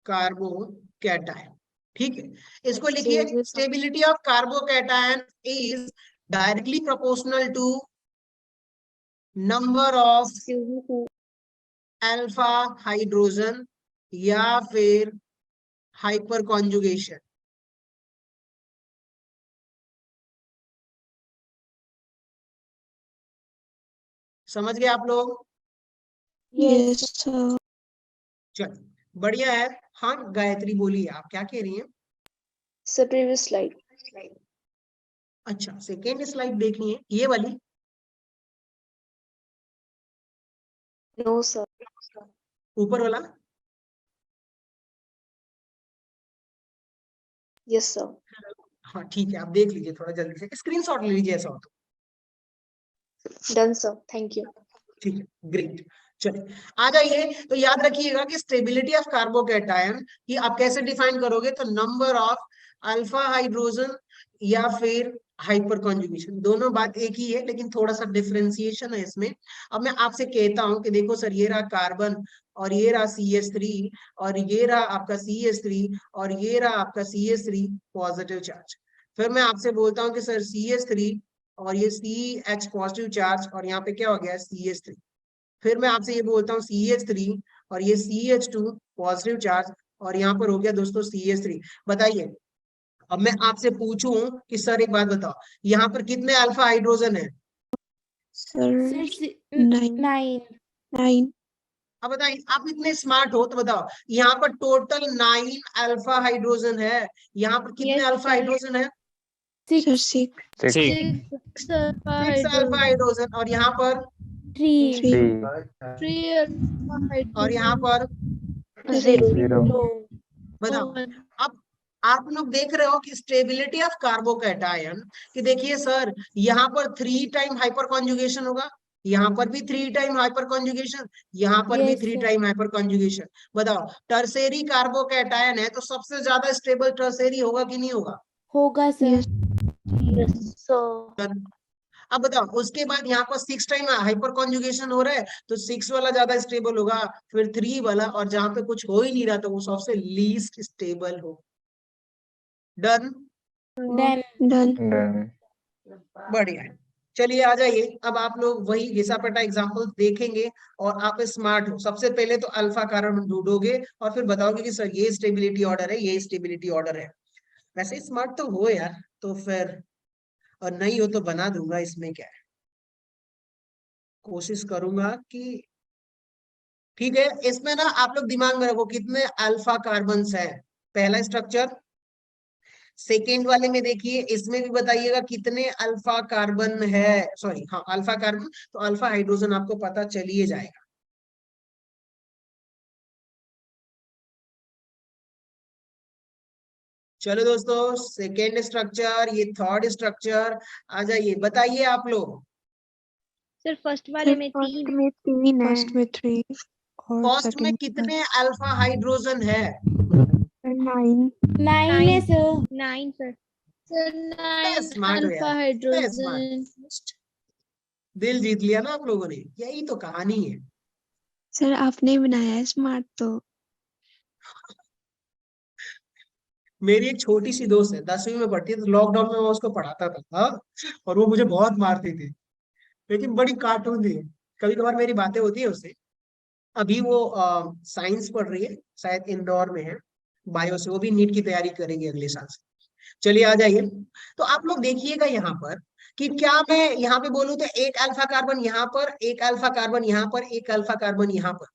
कार्बोकैटायन, ठीक है। इसको लिखिए, stability of carbocation is directly proportional to number of alpha hydrogen या फिर हाइपर कॉन्जुगेशन। समझ गए आप लोग? Yes, sir. चलिए, बढ़िया है। हाँ गायत्री बोलिए, आप क्या कह रही हैं? Sir previous slide. अच्छा, सेकेंड स्लाइड देखनी है, ये वाली? No sir. ऊपर वाला? Yes sir. हाँ ठीक है, आप देख लीजिए, थोड़ा जल्दी से स्क्रीनशॉट ले लीजिए, ऐसा हो तो। Done sir, thank you. ठीक है, ग्रेट। चलिए, आ जाइए। तो याद रखिएगा कि स्टेबिलिटी ऑफ कार्बोकैटायन कि आप कैसे डिफाइन करोगे, तो नंबर ऑफ अल्फा हाइड्रोजन या फिर हाइपर कॉन्जुगेशन, दोनों बात एक ही है, लेकिन थोड़ा सा डिफरेंशिएशन है इसमें। अब मैं आपसे कहता हूं कि देखो सर, ये रहा कार्बन, और ये रहा CH3, और ये रहा आपका CH3, और ये रहा आपका CH3 पॉजिटिव चार्ज। फिर मैं आपसे बोलता हूँ कि सर CH3 और ये CH पॉजिटिव चार्ज, और यहाँ पे क्या हो गया, CH3। फिर मैं आपसे ये बोलता हूँ CH3 और ये CH2 पॉजिटिव चार्ज, और यहाँ पर हो गया दोस्तों CH3। बताइए, अब मैं आपसे पूछूं कि सर एक बात बताओ, यहाँ पर कितने अल्फा हाइड्रोजन है? Sir, 9। 9. अब बताइए, आप इतने स्मार्ट हो तो बताओ, यहाँ पर टोटल 9 अल्फा हाइड्रोजन है, यहाँ पर कितने Yes, अल्फा sir. हाइड्रोजन है? 6. Sir, 6. 6 6 अल्फा हाइड्रोजन, और यहाँ पर 3। 3. और यहाँ पर 0 बताओ। अब आप लोग देख रहे हो कि स्टेबिलिटी ऑफ कार्बोकैटायन कि देखिए सर, यहाँ पर 3 टाइम हाइपर कॉन्जुगेशन होगा, यहाँ पर भी 3 टाइम हाइपर कॉन्जुगेशन, यहाँ पर भी Yes, 3 sir. Time hyper conjugation. बताओ टर्सेरी कार्बोकैटायन है तो सबसे ज्यादा स्टेबल टर्सेरी होगा कि नहीं होगा? होगा सर। Yes. Yes, sir. अब बताओ उसके बाद यहाँ पर 6 टाइम हाइपर कॉन्जुगेशन हो रहा है तो 6 वाला ज्यादा स्टेबल होगा, फिर 3 वाला, और जहां पे कुछ हो ही नहीं रहा तो वो सबसे लीस्ट स्टेबल हो। डन? Then Done. बढ़िया है। चलिए आ जाइए, अब आप लोग वही घिसापटा एग्जाम्पल देखेंगे और आप स्मार्ट हो। सबसे पहले तो अल्फा कार्बन ढूंढोगे और फिर बताओगे कि सर ये स्टेबिलिटी ऑर्डर है, ये स्टेबिलिटी ऑर्डर है। वैसे स्मार्ट तो हो यार, तो फिर और नहीं हो तो बना दूंगा, इसमें क्या है, कोशिश करूंगा कि ठीक है। इसमें ना आप लोग दिमाग में रखो कितने अल्फा कार्बन है, पहला स्ट्रक्चर। सेकेंड वाले में देखिए इसमें भी बताइएगा कितने अल्फा कार्बन है, सॉरी हाँ अल्फा कार्बन, तो अल्फा हाइड्रोजन आपको पता चलिए जाएगा। चलो दोस्तों, सेकेंड स्ट्रक्चर, ये थर्ड स्ट्रक्चर, आ जाइए बताइए आप लोग। सर फर्स्ट वाले में First 3 में 3 है, First में 3 और फर्स्ट में second कितने अल्फा हाइड्रोजन है? में 9। 9 है सर। 9 सर. सर कितना 9 स्मार्ट हो अल्फा यार, कितना स्मार्ट। हाइड्रोजन। दिल जीत लिया ना आप लोगों ने, यही तो कहानी है। सर आपने ही बनाया है स्मार्ट तो। मेरी एक छोटी सी दोस्त है, 10वीं में पढ़ती है, तो लॉकडाउन में मैं उसको पढ़ाता था, हाँ? और वो मुझे बहुत मारती थी, लेकिन बड़ी कार्टून थी। कभी कभार मेरी बातें होती है उससे। अभी वो साइंस पढ़ रही है, शायद इंदौर में है, बायो से। वो भी नीट की तैयारी करेगी अगले साल से। चलिए आ जाइए, तो आप लोग देखिएगा यहाँ पर कि क्या मैं यहाँ पे बोलूँ तो एक अल्फा कार्बन यहाँ पर, एक अल्फा कार्बन यहाँ पर, एक अल्फा कार्बन यहाँ पर,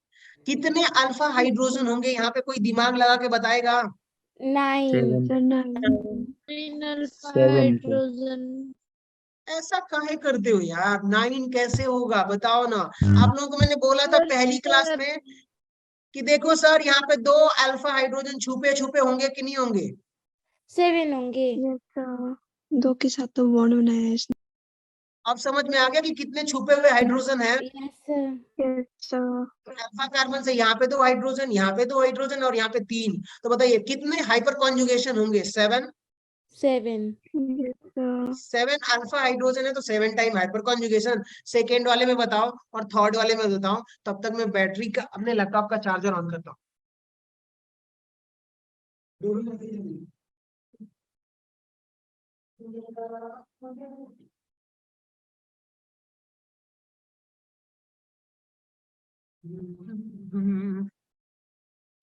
कितने अल्फा हाइड्रोजन होंगे यहाँ पे? कोई दिमाग लगा के बताएगा? 9 सर 9। 9 alpha 7 hydrogen. ऐसा काहे करते हो यार, 9 कैसे होगा बताओ ना। आप लोगों को मैंने बोला था पहली क्लास में कि देखो सर यहाँ पे 2 अल्फा हाइड्रोजन छुपे छुपे होंगे कि नहीं होंगे? 7 होंगे। Yes, sir. 2 के साथ तो बॉन्ड बनाया है इसने। अब समझ में आ गया कि कितने छुपे हुए हाइड्रोजन है? Yes sir. Yes, sir. Alpha carbon से यहाँ पे 2 हाइड्रोजन, यहाँ पे 2 हाइड्रोजन और यहाँ पे 3, तो बताइए कितने हाइपर कॉन्जुगेशन होंगे? 7। 7. Yes, sir. 7 अल्फा हाइड्रोजन है तो 7 टाइम हाइपर कॉन्जुगेशन। सेकेंड वाले में बताओ और थर्ड वाले में बताओ। तब तक मैं बैटरी का, अपने लैपटॉप का चार्जर ऑन करता हूँ।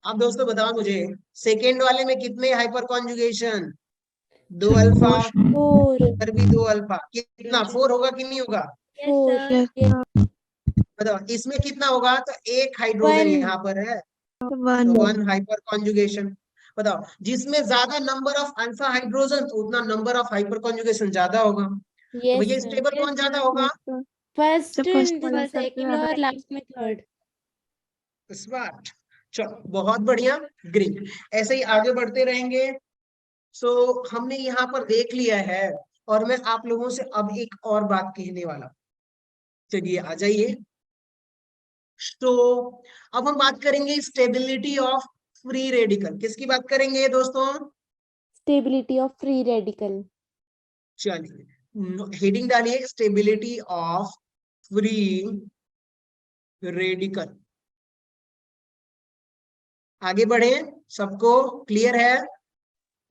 अब दोस्तों बताओ मुझे, सेकेंड वाले में कितने हाइपर कॉन्जुगेशन? 2 अल्फा, 4. इधर भी 2 अल्फा, कितना 4 होगा कि नहीं होगा? 4. Yes, sir. बताओ इसमें कितना होगा? तो एक हाइड्रोजन 1. यहाँ पर है, तो 1. 1 हाइपर कॉन्जुगेशन। बताओ जिसमें ज्यादा नंबर ऑफ अल्फा हाइड्रोजन तो उतना नंबर ऑफ हाइपर कॉन्जुगेशन ज्यादा होगा। तो Yes भैया sir. स्टेबल कौन ज्यादा होगा? First So first and वाला then सबसे second ज्यादा और लास्ट में थर्ड। स्मार्ट। चलो बहुत बढ़िया, ग्रेट। ऐसे ही आगे बढ़ते रहेंगे। सो हमने यहाँ पर देख लिया है और मैं आप लोगों से अब एक और बात कहने वाला हूं। चलिए आ जाइए। तो अब हम बात करेंगे स्टेबिलिटी ऑफ फ्री रेडिकल। किसकी बात करेंगे दोस्तों? Stability of free radical. चलिए हेडिंग डालिए, स्टेबिलिटी ऑफ फ्री रेडिकल। आगे बढ़े, सबको क्लियर है?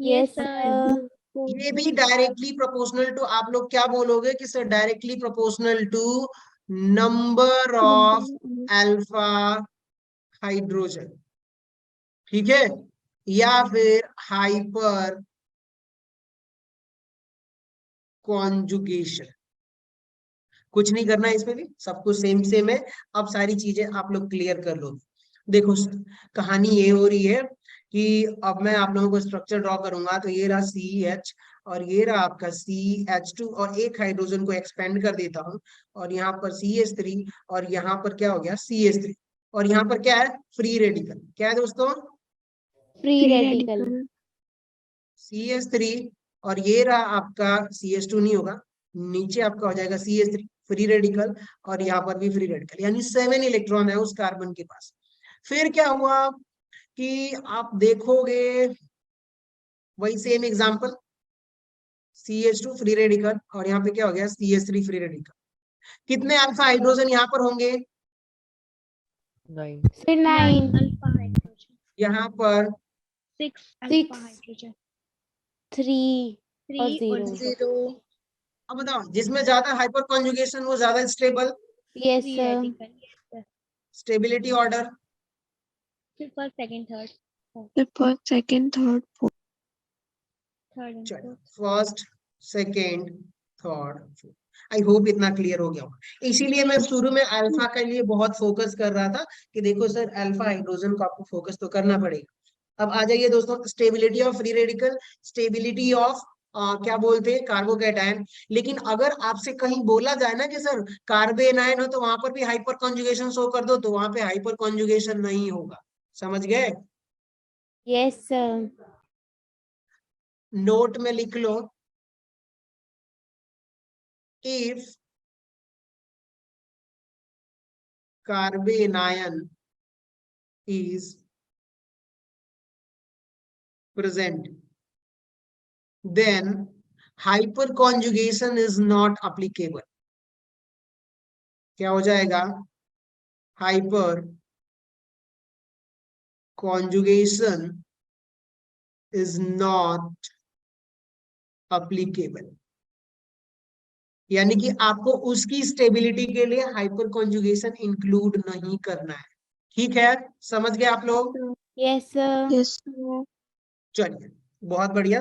Yes sir. sir. ये भी डायरेक्टली प्रोपोर्शनल टू, आप लोग क्या बोलोगे कि sir directly proportional to number of alpha hydrogen, ठीक है, या फिर हाइपर कॉन्जुगेशन। कुछ नहीं करना है इसमें भी, सब कुछ सेम सेम है। अब सारी चीजें आप लोग क्लियर कर लो। देखो कहानी ये हो रही है कि अब मैं आप लोगों को स्ट्रक्चर ड्रॉ करूंगा, तो ये रहा CH और ये रहा आपका CH2 और एक हाइड्रोजन को एक्सपेंड कर देता हूँ और यहाँ पर CH3 और यहाँ पर क्या हो गया CH3 और यहाँ पर क्या है फ्री रेडिकल। क्या है दोस्तों? Free radical. CH3 और ये रहा आपका CH2 नहीं होगा, नीचे आपका हो जाएगा CH3, फ्री रेडिकल और यहाँ पर भी फ्री रेडिकल, यानी 7 इलेक्ट्रॉन है उस कार्बन के पास। फिर क्या हुआ कि आप देखोगे वही same example, CH2 free radical और यहाँ पे क्या हो गया CH3 फ्री रेडिकल। कितने अल्फा हाइड्रोजन यहाँ पर होंगे? 9 अल्फा हाइड्रोजन, यहाँ पर 6 अल्फा हाइड्रोजन, 3 और 3 और 0 0 अब बताओ, जिसमें ज्यादा हाइपर कॉन्जुगेशन वो ज्यादा stable. Yes free sir radical, stability order फिर first second third, The first, second, third, fourth. Third and fourth. First second third. I hope इतना क्लियर हो गया होगा। इसीलिए मैं शुरू में अल्फा के लिए बहुत फोकस कर रहा था कि देखो सर अल्फा हाइड्रोजन को आपको फोकस तो करना पड़ेगा। अब आ जाइए दोस्तों, stability of free radical, stability of क्या बोलते हैं कार्बोकैटायन। लेकिन अगर आपसे कहीं बोला जाए ना कि सर कार्बेनायन हो तो वहां पर भी हाइपर कॉन्जुगेशन शो कर दो, तो वहां पे हाइपर कॉन्जुगेशन नहीं होगा। समझ गए? यस सर नोट में लिख लो, if carbanion is present then hyperconjugation is not applicable। क्या हो जाएगा? Hyper conjugation is not applicable, यानी कि आपको उसकी स्टेबिलिटी के लिए हाइपर कॉन्जुगेशन इंक्लूड नहीं करना है। ठीक है, समझ गए आप लोग? Yes sir Yes, sir. चलिए बहुत बढ़िया।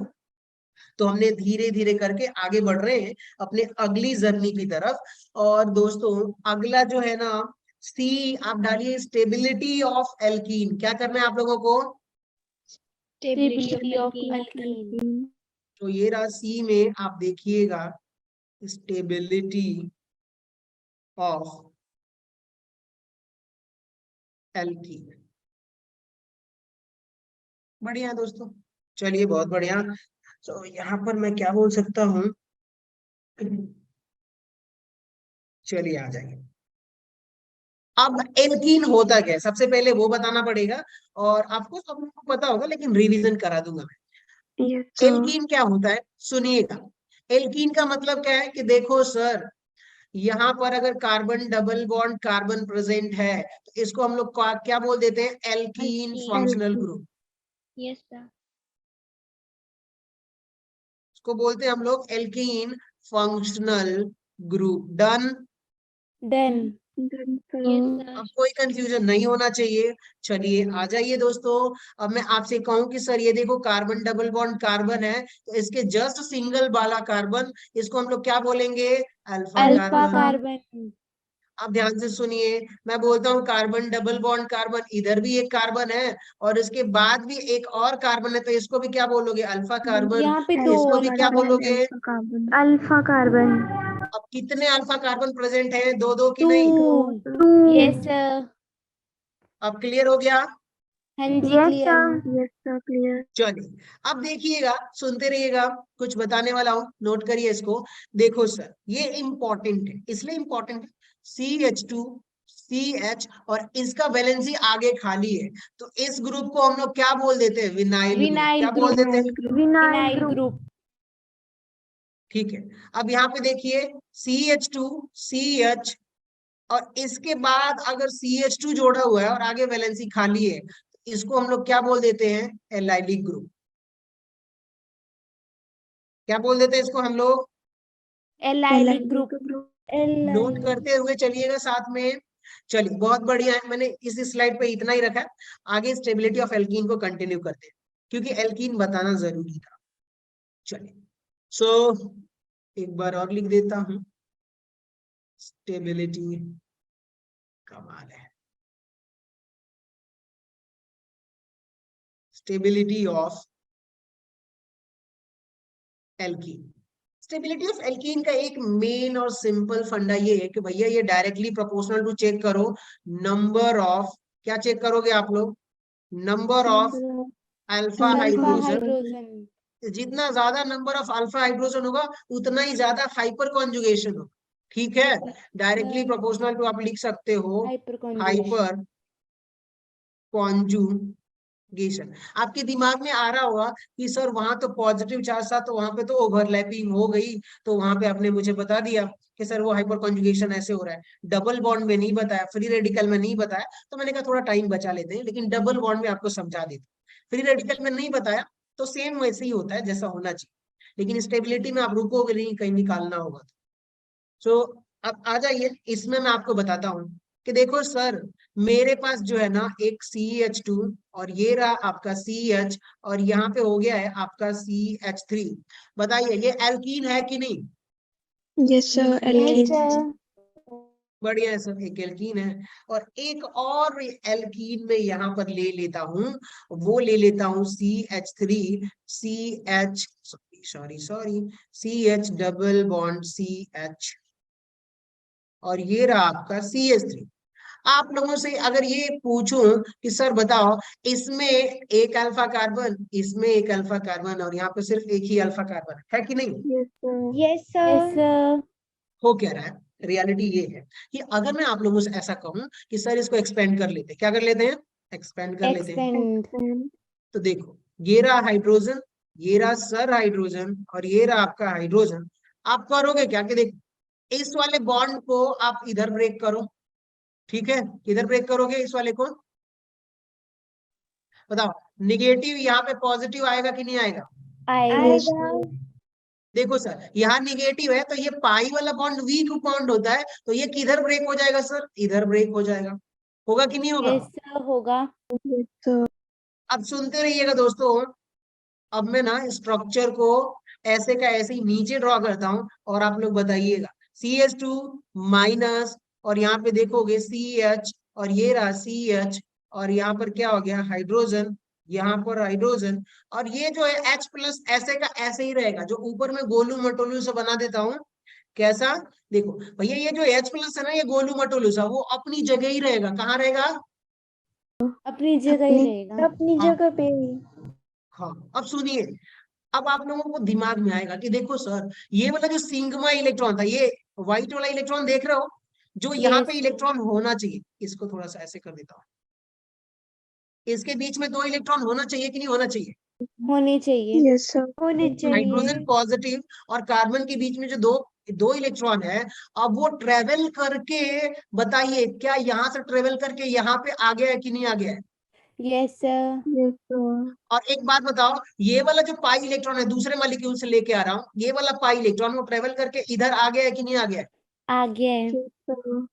तो हमने धीरे धीरे करके आगे बढ़ रहे हैं अपने अगली जर्नी की तरफ। और दोस्तों अगला जो है ना सी, आप डालिए स्टेबिलिटी ऑफ एल्कीन। क्या करना है आप लोगों को? Stability of alkene. अल्कीन। तो ये रहा सी में, आप देखिएगा स्टेबिलिटी ऑफ एल्कीन। बढ़िया दोस्तों, चलिए बहुत बढ़िया। तो यहाँ पर मैं क्या बोल सकता हूँ, चलिए आ जाइए। अब एल्कीन होता क्या है सबसे पहले वो बताना पड़ेगा, और आपको सब लोगों को पता होगा लेकिन रिवीजन करा दूंगा मैं। Yes, sir. एल्कीन क्या होता है सुनिएगा। एल्कीन का मतलब क्या है कि देखो सर, यहाँ पर अगर carbon double bond carbon present है तो इसको हम लोग क्या बोल देते हैं? Alkene alkene. Functional group. Yes sir. इसको बोलते हैं हम लोग alkene functional group. Done? Done. Then, yes sir. Sir. अब कोई कंफ्यूजन नहीं होना चाहिए। चलिए आ जाइए दोस्तों। अब मैं आपसे कहूं कि सर ये देखो कार्बन डबल बॉन्ड कार्बन है, तो इसके जस्ट सिंगल वाला कार्बन, इसको हम लोग क्या बोलेंगे? Alpha alpha carbon. कार्बन। अब ध्यान से सुनिए, मैं बोलता हूँ कार्बन डबल बॉन्ड कार्बन, इधर भी एक कार्बन है और इसके बाद भी एक और कार्बन है, तो इसको भी क्या बोलोगे? Alpha carbon. यहाँ पे दो इसको भी क्या अल्फा बोलोगे? Carbon. Alpha carbon. अब कितने अल्फा कार्बन प्रेजेंट है? दो दो की टू। नहीं? Yes sir. अब क्लियर हो गया? हाँ जी yes clear. Sir. Yes, sir. Clear. चलिए अब देखिएगा, सुनते रहिएगा, कुछ बताने वाला हूं, नोट करिए इसको। देखो सर ये इंपॉर्टेंट है, इसलिए इंपॉर्टेंट है। CH2 CH और इसका वैलेंसी आगे खाली है, तो इस ग्रुप को हम लोग क्या बोल देते हैं? Vinyl group. विनाइल क्या बोल ग्रुप। देते हैं? Vinyl group. ठीक है। अब यहाँ पे देखिए CH2 CH और इसके बाद अगर CH2 जोड़ा हुआ है और आगे वैलेंसी खाली है, इसको हम लोग क्या बोल देते हैं? Allylic group. क्या बोल देते हैं इसको हम लोग? Allylic group. नोट करते हुए चलिएगा साथ में। चलिए बहुत बढ़िया है, मैंने इस स्लाइड पे इतना ही रखा है। आगे स्टेबिलिटी ऑफ एल्कीन को कंटिन्यू करते हैं क्योंकि एल्कीन बताना जरूरी था। चलिए सो एक बार और लिख देता हूं, स्टेबिलिटी, कमाल है, stability of alkene. Stability of alkene का एक मेन और सिंपल फंडा ये है कि भैया ये डायरेक्टली प्रोपोर्शनल टू चेक करो नंबर ऑफ, क्या चेक करोगे आप लोग? Number of alpha alpha hydrogen. Hydrogen. जितना ज्यादा नंबर ऑफ अल्फा हाइड्रोजन होगा उतना ही ज्यादा हाइपर कॉन्जुगेशन होगा। ठीक है, डायरेक्टली प्रोपोर्शनल टू आप लिख सकते हो हाइपर हाइपर कॉन्जुगेशन। आपके दिमाग में आ रहा होगा कि सर वहां तो पॉजिटिव चार्ज था, तो वहां पे तो ओवरलैपिंग हो गई, तो वहां पे आपने मुझे बता दिया कि सर वो हाइपर कॉन्जुगेशन ऐसे हो रहा है। डबल बॉन्ड में नहीं बताया, फ्री रेडिकल में नहीं बताया, तो मैंने कहा थोड़ा टाइम बचा लेते हैं, लेकिन डबल बॉन्ड में आपको समझा देते। फ्री रेडिकल में नहीं बताया तो सेम वैसे ही होता है जैसा होना चाहिए, लेकिन स्टेबिलिटी में आप रुकोगे नहीं, कहीं निकालना होगा। तो अब आ जाइए, इसमें मैं आपको बताता हूँ कि देखो सर, मेरे पास जो है ना एक CH2 और ये रहा आपका CH, और यहाँ पे हो गया है आपका CH3। बताइए ये एल्कीन है कि नहीं? Yes sir, yes alkane. Sir. बढ़िया है सर, एक एल्कीन है। और एक और एल्कीन में यहाँ पर ले लेता हूँ, वो ले लेता हूँ CH3, CH sorry CH double bond CH, और ये रहा आपका CH3। आप लोगों से अगर ये पूछूं कि सर बताओ, इसमें एक अल्फा कार्बन, इसमें एक अल्फा कार्बन, और यहाँ पे सिर्फ एक ही अल्फा कार्बन है कि नहीं? Yes sir. Yes yes sir. Sir. हो क्या रहा है, रियलिटी ये है कि अगर मैं आप लोगों से ऐसा कहूं कि सर इसको एक्सपेंड कर लेते, क्या कर लेते हैं? एक्सपेंड कर लेते हैं। एक्सपेंड। तो देखो, ये रहा हाइड्रोजन, ये रहा सर हाइड्रोजन, और ये रहा आपका हाइड्रोजन। आप करोगे क्या कि देखो, इस वाले बॉन्ड को आप इधर ब्रेक करो, ठीक है? किधर ब्रेक करोगे इस वाले को? बताओ, निगेटिव यहाँ पे पॉजिटिव आएगा कि नहीं आएगा? आएगा। देखो सर, यहाँ निगेटिव है तो ये पाई वाला बॉन्ड वीक बॉन्ड होता है, तो ये किधर ब्रेक हो जाएगा सर? इधर ब्रेक हो जाएगा। होगा कि नहीं होगा? यस सर होगा। Yes sir. अब सुनते रहिएगा दोस्तों। अब मैं ना स्ट्रक्चर को ऐसे का ऐसे ही नीचे ड्रॉ करता हूं, और आप लोग बताइएगा। CH2 माइनस, और यहाँ पे देखोगे CH, और ये रहा CH, और यहाँ पर क्या हो गया? हाइड्रोजन, यहाँ पर हाइड्रोजन, और ये जो है H प्लस ऐसे का ऐसे ही रहेगा, जो ऊपर में गोलू मटोलू से बना देता हूँ। कैसा? देखो भैया, ये जो H प्लस है ना, ये गोलू मटोलू सा, वो अपनी जगह ही रहेगा। कहाँ रहेगा? अपनी जगह ही रहेगा। अपनी हाँ। जगह पे। हाँ, अब सुनिए, अब आप लोगों को दिमाग में आएगा कि देखो सर, ये वाला जो सिग्मा इलेक्ट्रॉन था, ये व्हाइट वाला इलेक्ट्रॉन देख रहे हो, जो यहाँ पे Yes, इलेक्ट्रॉन होना चाहिए, इसको थोड़ा सा ऐसे कर देता हूँ। इसके बीच में 2 इलेक्ट्रॉन होना चाहिए कि नहीं होना चाहिए? होने चाहिए। Yes sir. होने हाइड्रोजन चाहिए। पॉजिटिव और कार्बन के बीच में जो दो इलेक्ट्रॉन है, अब वो ट्रेवल करके, बताइए क्या यहाँ से ट्रेवल करके यहाँ पे आ गया है कि नहीं आ गया है? Yes sir. Yes sir. और एक बात बताओ, ये वाला जो पाई इलेक्ट्रॉन है, दूसरे मॉलिक्यूल से लेके आ रहा हूँ, ये वाला पाई इलेक्ट्रॉन वो ट्रेवल करके इधर आ गया है कि नहीं आ गया है? आगे है। Yes sir.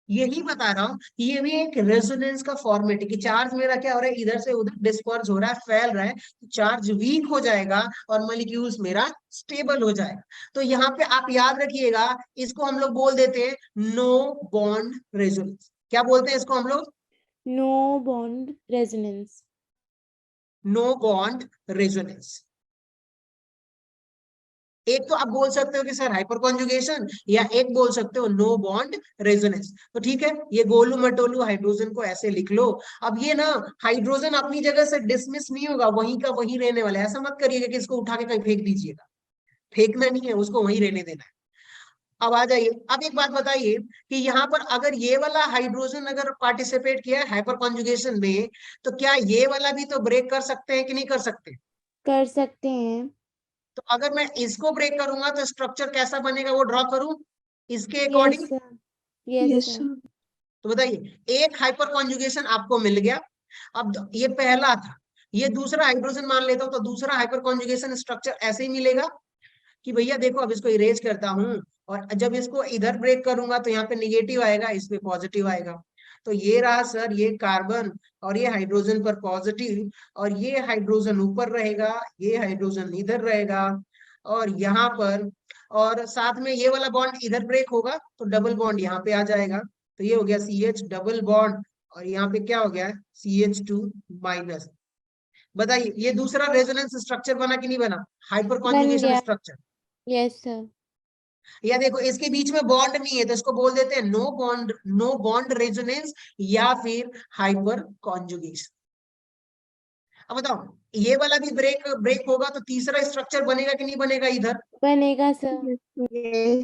यही बता रहा हूँ कि ये भी एक रेजोनेंस का फॉर्मेट है कि चार्ज मेरा क्या हो रहा है, इधर से उधर डिस्पर्स हो रहा है, फैल रहा है, तो चार्ज वीक हो जाएगा और मॉलिक्यूल्स मेरा स्टेबल हो जाएगा। तो यहाँ पे आप याद रखिएगा, इसको हम लोग बोल देते हैं नो बॉन्ड रेजोनेंस। क्या बोलते हैं इसको हम लोग? No bond resonance. No bond resonance. एक तो आप बोल सकते हो कि सर हाइपर कॉन्जुगेशन, या एक बोल सकते हो नो बॉन्ड रेजोनेंस। तो ठीक है, ये गोलू मटोलू हाइड्रोजन को ऐसे लिख लो। अब ये ना हाइड्रोजन अपनी जगह से डिसमिस नहीं होगा, वहीं का वहीं रहने वाला है। ऐसा मत करिएगा कि इसको उठा के कहीं फेंक दीजिएगा, फेंकना नहीं है, उसको वहीं रहने देना है। अब आ जाइए, अब एक बात बताइए कि यहाँ पर अगर ये वाला हाइड्रोजन अगर पार्टिसिपेट किया हाइपर कॉन्जुगेशन में, तो क्या ये वाला भी तो ब्रेक कर सकते हैं कि नहीं कर सकते? कर सकते हैं। तो अगर मैं इसको ब्रेक करूंगा तो स्ट्रक्चर कैसा बनेगा वो ड्रॉ करूं इसके yes according? Sir. Yes yes sir. Sir. तो बताइए, एक हाइपर कॉन्जुगेशन आपको मिल गया। अब ये पहला था, ये दूसरा हाइड्रोजन मान लेता हूं, तो दूसरा हाइपर कॉन्जुगेशन स्ट्रक्चर ऐसे ही मिलेगा कि भैया देखो, अब इसको इरेज करता हूं, और जब इसको इधर ब्रेक करूंगा तो यहाँ पे निगेटिव आएगा, इस पे पॉजिटिव आएगा। तो ये रहा सर, ये कार्बन, और ये हाइड्रोजन पर पॉजिटिव, और ये हाइड्रोजन ऊपर रहेगा, ये हाइड्रोजन इधर रहेगा, और यहाँ पर, और साथ में ये वाला बॉन्ड इधर ब्रेक होगा तो डबल बॉन्ड यहाँ पे आ जाएगा। तो ये हो गया CH डबल बॉन्ड, और यहाँ पे क्या हो गया? CH2 minus. बताइए, ये दूसरा रेजोनेंस स्ट्रक्चर बना कि नहीं बना? हाइपर बन कॉन्जुगेशन गया। स्ट्रक्चर। Yes sir. या देखो, इसके बीच में बॉन्ड नहीं है, तो इसको बोल देते हैं नो बॉन्ड रेजोनेंस, या फिर हाइपर कॉन्जुगेशन। अब बताओ, ये वाला भी ब्रेक होगा तो तीसरा स्ट्रक्चर बनेगा कि नहीं बनेगा इधर? बनेगा सर। यस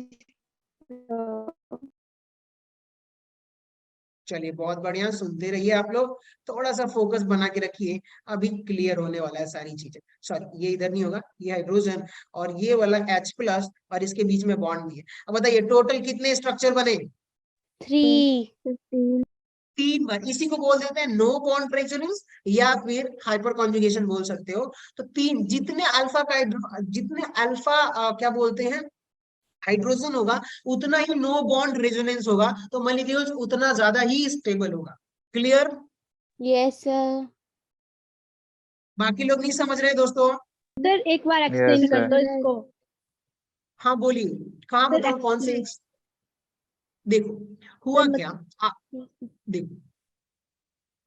चलिए बहुत बढ़िया, सुनते रहिए आप लोग, थोड़ा सा फोकस बना के रखिए, अभी क्लियर होने वाला है सारी चीजें। सॉरी ये इधर नहीं होगा, ये हाइड्रोजन और ये वाला H+ और इसके बीच में बॉन्ड भी है। अब बताइए टोटल कितने स्ट्रक्चर बने? 3। 3 बार। इसी को बोल देते हैं नो बॉन्ड रेजोनेंस या फिर हाइपर कॉन्जुगेशन बोल सकते हो। तो 3 जितने अल्फा का जितने अल्फा क्या बोलते हैं हाइड्रोजन होगा उतना ही नो बॉन्ड रेजोनेंस होगा, तो मॉलिक्यूल्स उतना ज्यादा ही स्टेबल होगा। क्लियर? Yes sir. बाकी लोग नहीं समझ रहे दोस्तों? सर एक बार एक्सप्लेन कर दो इसको। हाँ बोलिए, कहाँ सर, बताओ कौन सी? explain। देखो हुआ सर, क्या, देखो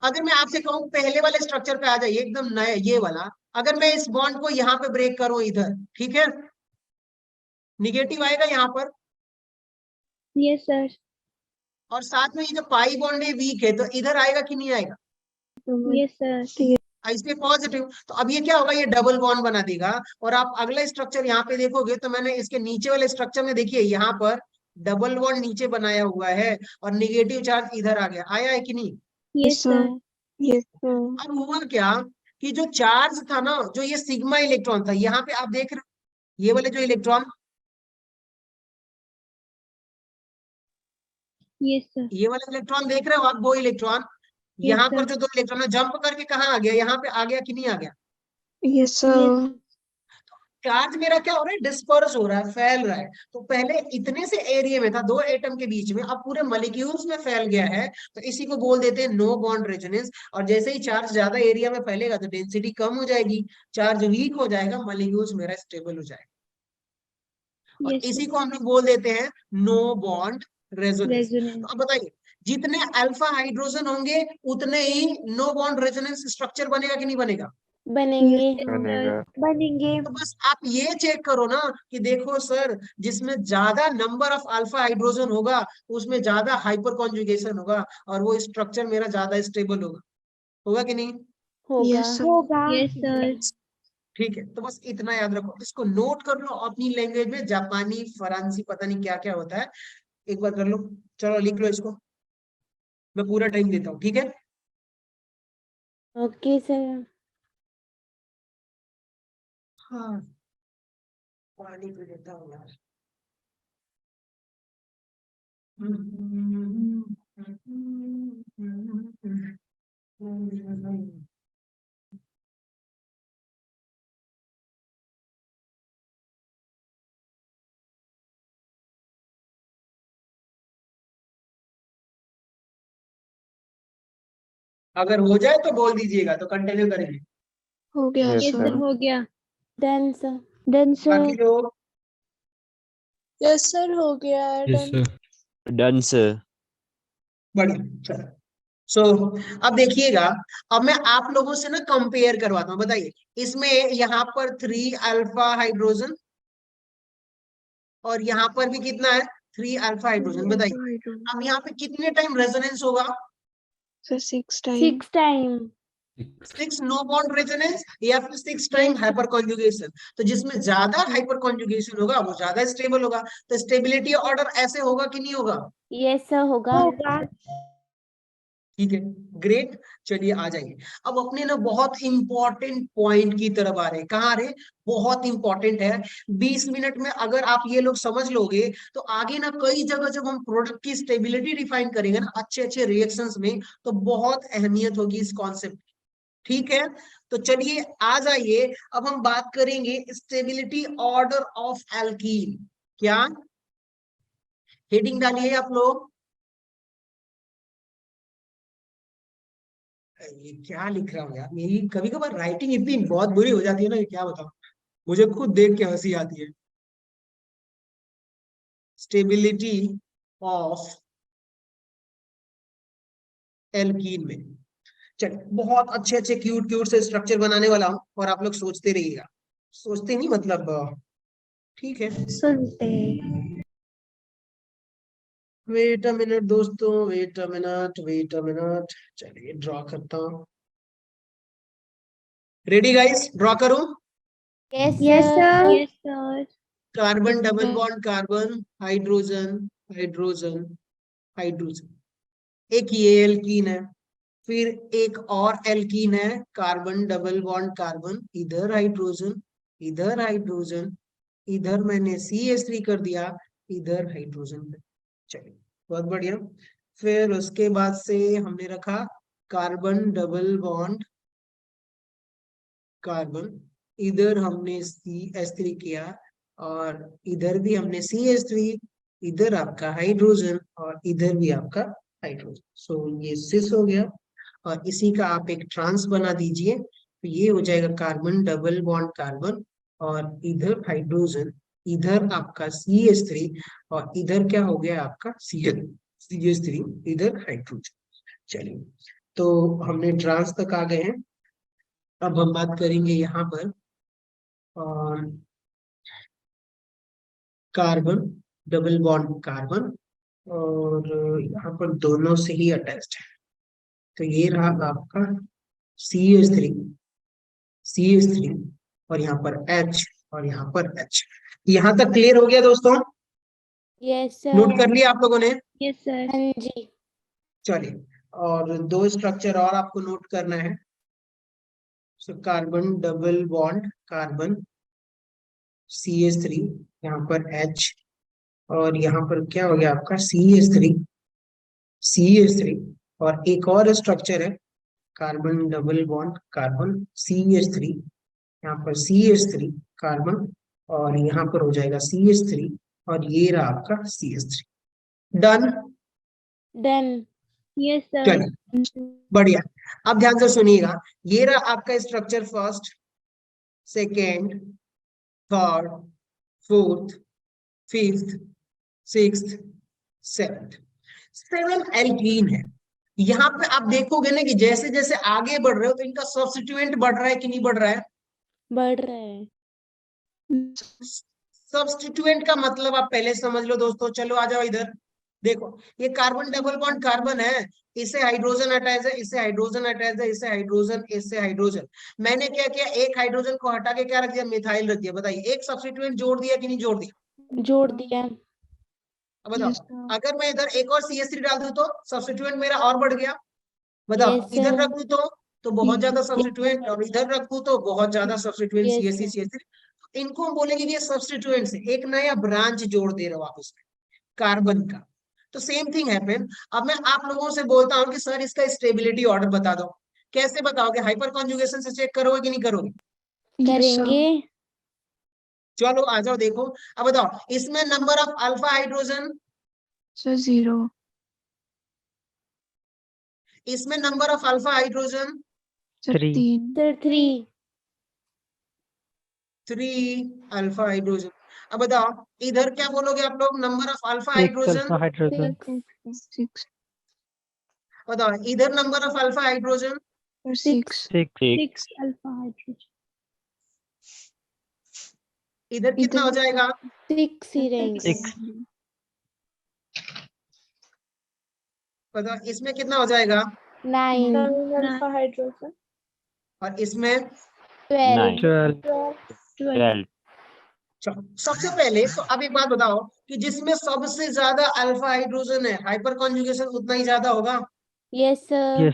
अगर मैं आपसे कहूँ पहले वाले स्ट्रक्चर पे आ जाइए, एकदम नया ये वाला, अगर मैं इस बॉन्ड को यहाँ पे ब्रेक करूं इधर, ठीक है, निगेटिव आएगा यहाँ पर, यस सर। और साथ में ये जो पाई बॉन्ड है वीक है, तो इधर आएगा कि नहीं आएगा? Yes sir. इसमें पॉजिटिव, तो अब ये क्या होगा, ये डबल बॉन्ड बना देगा। और आप अगला स्ट्रक्चर यहाँ पे देखोगे तो मैंने इसके नीचे वाले स्ट्रक्चर में देखिए यहाँ पर डबल बॉन्ड नीचे बनाया हुआ है और निगेटिव चार्ज इधर आ गया, आया है कि नहीं? Yes sir. Yes, sir. अब हुआ क्या कि जो चार्ज था ना, जो ये सिग्मा इलेक्ट्रॉन था, यहाँ पे आप देख रहे हो ये वाले जो इलेक्ट्रॉन, यस सर। ये वाला इलेक्ट्रॉन देख रहे हो आप, वो इलेक्ट्रॉन यहाँ पर जो 2 इलेक्ट्रॉन है जंप करके कहाँ आ गया, यहाँ पे आ गया कि नहीं आ गया? Yes, sir. चार्ज मेरा क्या हो रहा है, डिस्पर्स हो रहा है, फैल रहा है। तो पहले इतने से एरिया में था 2 एटम के बीच में, अब पूरे मॉलिक्यूल्स में फैल गया है, तो इसी को बोल देते हैं नो बॉन्ड रेजोनेंस। और जैसे ही चार्ज ज्यादा एरिया में फैलेगा तो डेंसिटी कम हो जाएगी, चार्ज वीक हो जाएगा, मॉलिक्यूल्स मेरा स्टेबल हो जाएगा। और इसी को हम लोग बोल देते हैं नो बॉन्ड रेजोनेंस। तो अब बताइए जितने अल्फा हाइड्रोजन होंगे उतने ही नो बॉन्ड रेजोनेंस स्ट्रक्चर बनेगा कि नहीं बनेगा? बनेंगे। बनेंगे। तो बस आप ये चेक करो ना कि देखो सर, जिसमें ज्यादा नंबर ऑफ अल्फा हाइड्रोजन होगा उसमें ज्यादा हाइपर कॉन्जुगेशन होगा और वो स्ट्रक्चर मेरा ज्यादा स्टेबल होगा, होगा कि नहीं? होगा। Yes, sir. होगा। Yes sir. ठीक है, तो बस इतना याद रखो, इसको नोट कर लो अपनी लैंग्वेज में, जापानी फरांसी पता नहीं क्या क्या होता है, एक बार कर लो। चलो लिख लो इसको, मैं पूरा टाइम देता हूँ, ठीक है? Okay sir. हाँ पानी पी लेता हूँ यार। अगर हो जाए तो बोल दीजिएगा, तो कंटिन्यू करेंगे। हो गया यस sir. सर हो गया। Done sir. डन बाकी सर। लोग यस सर हो गया डन। Done sir. बढ़िया, चलो। सो अब देखिएगा, अब मैं आप लोगों से ना कंपेयर करवाता हूँ। बताइए इसमें यहाँ पर 3 अल्फा हाइड्रोजन और यहाँ पर भी कितना है, 3 अल्फा हाइड्रोजन। बताइए अब यहाँ पे कितने टाइम रेजोनेंस होगा? Sir, 6 times. 6 time. 6 no bond resonance या फिर 6 टाइम हाइपर कॉन्जुगेशन। तो जिसमें ज्यादा हाइपर कॉन्जुगेशन होगा वो ज्यादा स्टेबल होगा। तो स्टेबिलिटी ऑर्डर ऐसे होगा कि नहीं होगा? यस सर होगा। होगा। ठीक है, ग्रेट। चलिए आ जाइए, अब अपने ना बहुत इंपॉर्टेंट पॉइंट की तरफ आ रहे हैं। कहाँ आ रहे? बहुत इंपॉर्टेंट है। 20 मिनट में अगर आप ये लोग समझ लोगे तो आगे ना कई जगह जब हम प्रोडक्ट की स्टेबिलिटी डिफाइन करेंगे ना अच्छे अच्छे रिएक्शंस में, तो बहुत अहमियत होगी इस कॉन्सेप्ट। ठीक है, तो चलिए आ जाइए, अब हम बात करेंगे स्टेबिलिटी ऑर्डर ऑफ एल्कीन। क्या हेडिंग डालिए आप लोग, ये क्या लिख रहा हूँ यार, मेरी कभी कभार राइटिंग इतनी बहुत बुरी हो जाती है ना, ये क्या बताऊं, मुझे खुद देख के हंसी आती है। स्टेबिलिटी ऑफ एल्कीन में चलिए बहुत अच्छे अच्छे क्यूट क्यूट से स्ट्रक्चर बनाने वाला हूँ और आप लोग सोचते रहिएगा। सोचते नहीं मतलब ठीक है। सुनते। वेट अ मिनट दोस्तों, wait a minute, wait a minute, चलिए ड्रॉ करता हूँ। रेडी गाइस, ड्रॉ करूं? Yes yes sir. Sir. Yes sir. Carbon double bond carbon hydrogen hydrogen hydrogen. एक ये एल्कीन है, फिर एक और एल्कीन है कार्बन डबल बॉन्ड कार्बन, इधर हाइड्रोजन इधर हाइड्रोजन, इधर मैंने CH3 कर दिया, इधर हाइड्रोजन। चलिए बहुत बढ़िया। फिर उसके बाद से हमने रखा कार्बन डबल बॉन्ड कार्बन, इधर हमने CH3 किया और इधर भी हमने CH3, इधर आपका हाइड्रोजन और इधर भी आपका हाइड्रोजन। सो ये सिस हो गया और इसी का आप एक ट्रांस बना दीजिए, तो ये हो जाएगा कार्बन डबल बॉन्ड कार्बन और इधर हाइड्रोजन, इधर आपका CH3 और इधर क्या हो गया आपका CH3, इधर हाइड्रोजन। चलिए तो हमने ट्रांस तक आ गए हैं। अब हम बात करेंगे यहाँ पर कार्बन डबल बॉन्ड कार्बन और यहाँ पर दोनों से ही अटैच्ड है, तो ये रहा आपका CH3 और यहाँ पर H और यहाँ पर H। यहाँ तक क्लियर हो गया दोस्तों? Yes note sir. कर लिया आप लोगों ने? Yes sir. हाँ जी। चलिए और दो स्ट्रक्चर और आपको नोट करना है। So carbon double bond carbon CH3, यहाँ पर H और यहाँ पर क्या हो गया आपका CH3 और एक और स्ट्रक्चर है carbon double bond carbon CH3, यहाँ पर CH3 कार्बन और यहाँ पर हो जाएगा CH3 और ये रहा आपका CH3। Done? Done. Yes sir. चलिए बढ़िया। अब ध्यान से सुनिएगा, ये रहा आपका structure first, second, third, fourth, fifth, sixth, seventh. 7 alkene है। यहाँ पे आप देखोगे ना कि जैसे जैसे आगे बढ़ रहे हो तो इनका सब्स्टिट्यूएंट बढ़ रहा है कि नहीं बढ़ रहा है? बढ़ रहा है। सब्स्टिट्यूएंट का मतलब आप पहले समझ लो दोस्तों। चलो आ जाओ इधर, देखो ये कार्बन डबल बॉन्ड कार्बन है, इससे हाइड्रोजन अटैच है, इससे हाइड्रोजन अटैच है, इससे हाइड्रोजन, इससे हाइड्रोजन। मैंने क्या किया, एक हाइड्रोजन को हटा के क्या रख दिया, मिथाइल रख दिया। बताइए एक सब्स्टिट्यूएंट जोड़ दिया कि नहीं जोड़ दिया? जोड़ दिया। अब बताओ अगर मैं इधर एक और CH3 डाल दूं तो सब्स्टिट्यूएंट मेरा और बढ़ गया। बताओ Yes, इधर sir. रख दूं तो बहुत ज्यादा सब्स्टिट्यूएंट, और इधर रख दूं तो बहुत ज्यादा सब्स्टिट्यूएंट Yes, CH3 CH3। इनको हम बोलेंगे कि ये सब्स्टिट्यूएंट से एक नया ब्रांच जोड़ दे रहे हो आप उसमें कार्बन का। तो सेम थिंग हैपन। अब मैं आप लोगों से बोलता हूं कि सर इसका स्टेबिलिटी ऑर्डर बता दो। कैसे बताओगे? हाइपर कॉन्जुगेशन से चेक करोगे कि नहीं करोगे? करेंगे। चलो आ जाओ देखो। अब बताओ इसमें number of alpha hydrogen, sir 0। इसमें number of alpha hydrogen sir 3। Sir 3। 3 alpha hydrogen. अब बताओ इधर क्या बोलोगे आप लोग, नंबर ऑफ अल्फा हाइड्रोजन? 6। बताओ इधर number of alpha hydrogen? 6। 6 alpha hydrogen. इधर कितना हो जाएगा? 6 ही रहेंगे। बताओ इसमें कितना हो जाएगा? 9। Alpha hydrogen. और इसमें 12। सबसे पहले तो अब एक बात बताओ कि जिसमें सबसे ज्यादा अल्फा हाइड्रोजन है हाइपर कॉन्जुगेशन उतना ही ज्यादा होगा। Yes sir.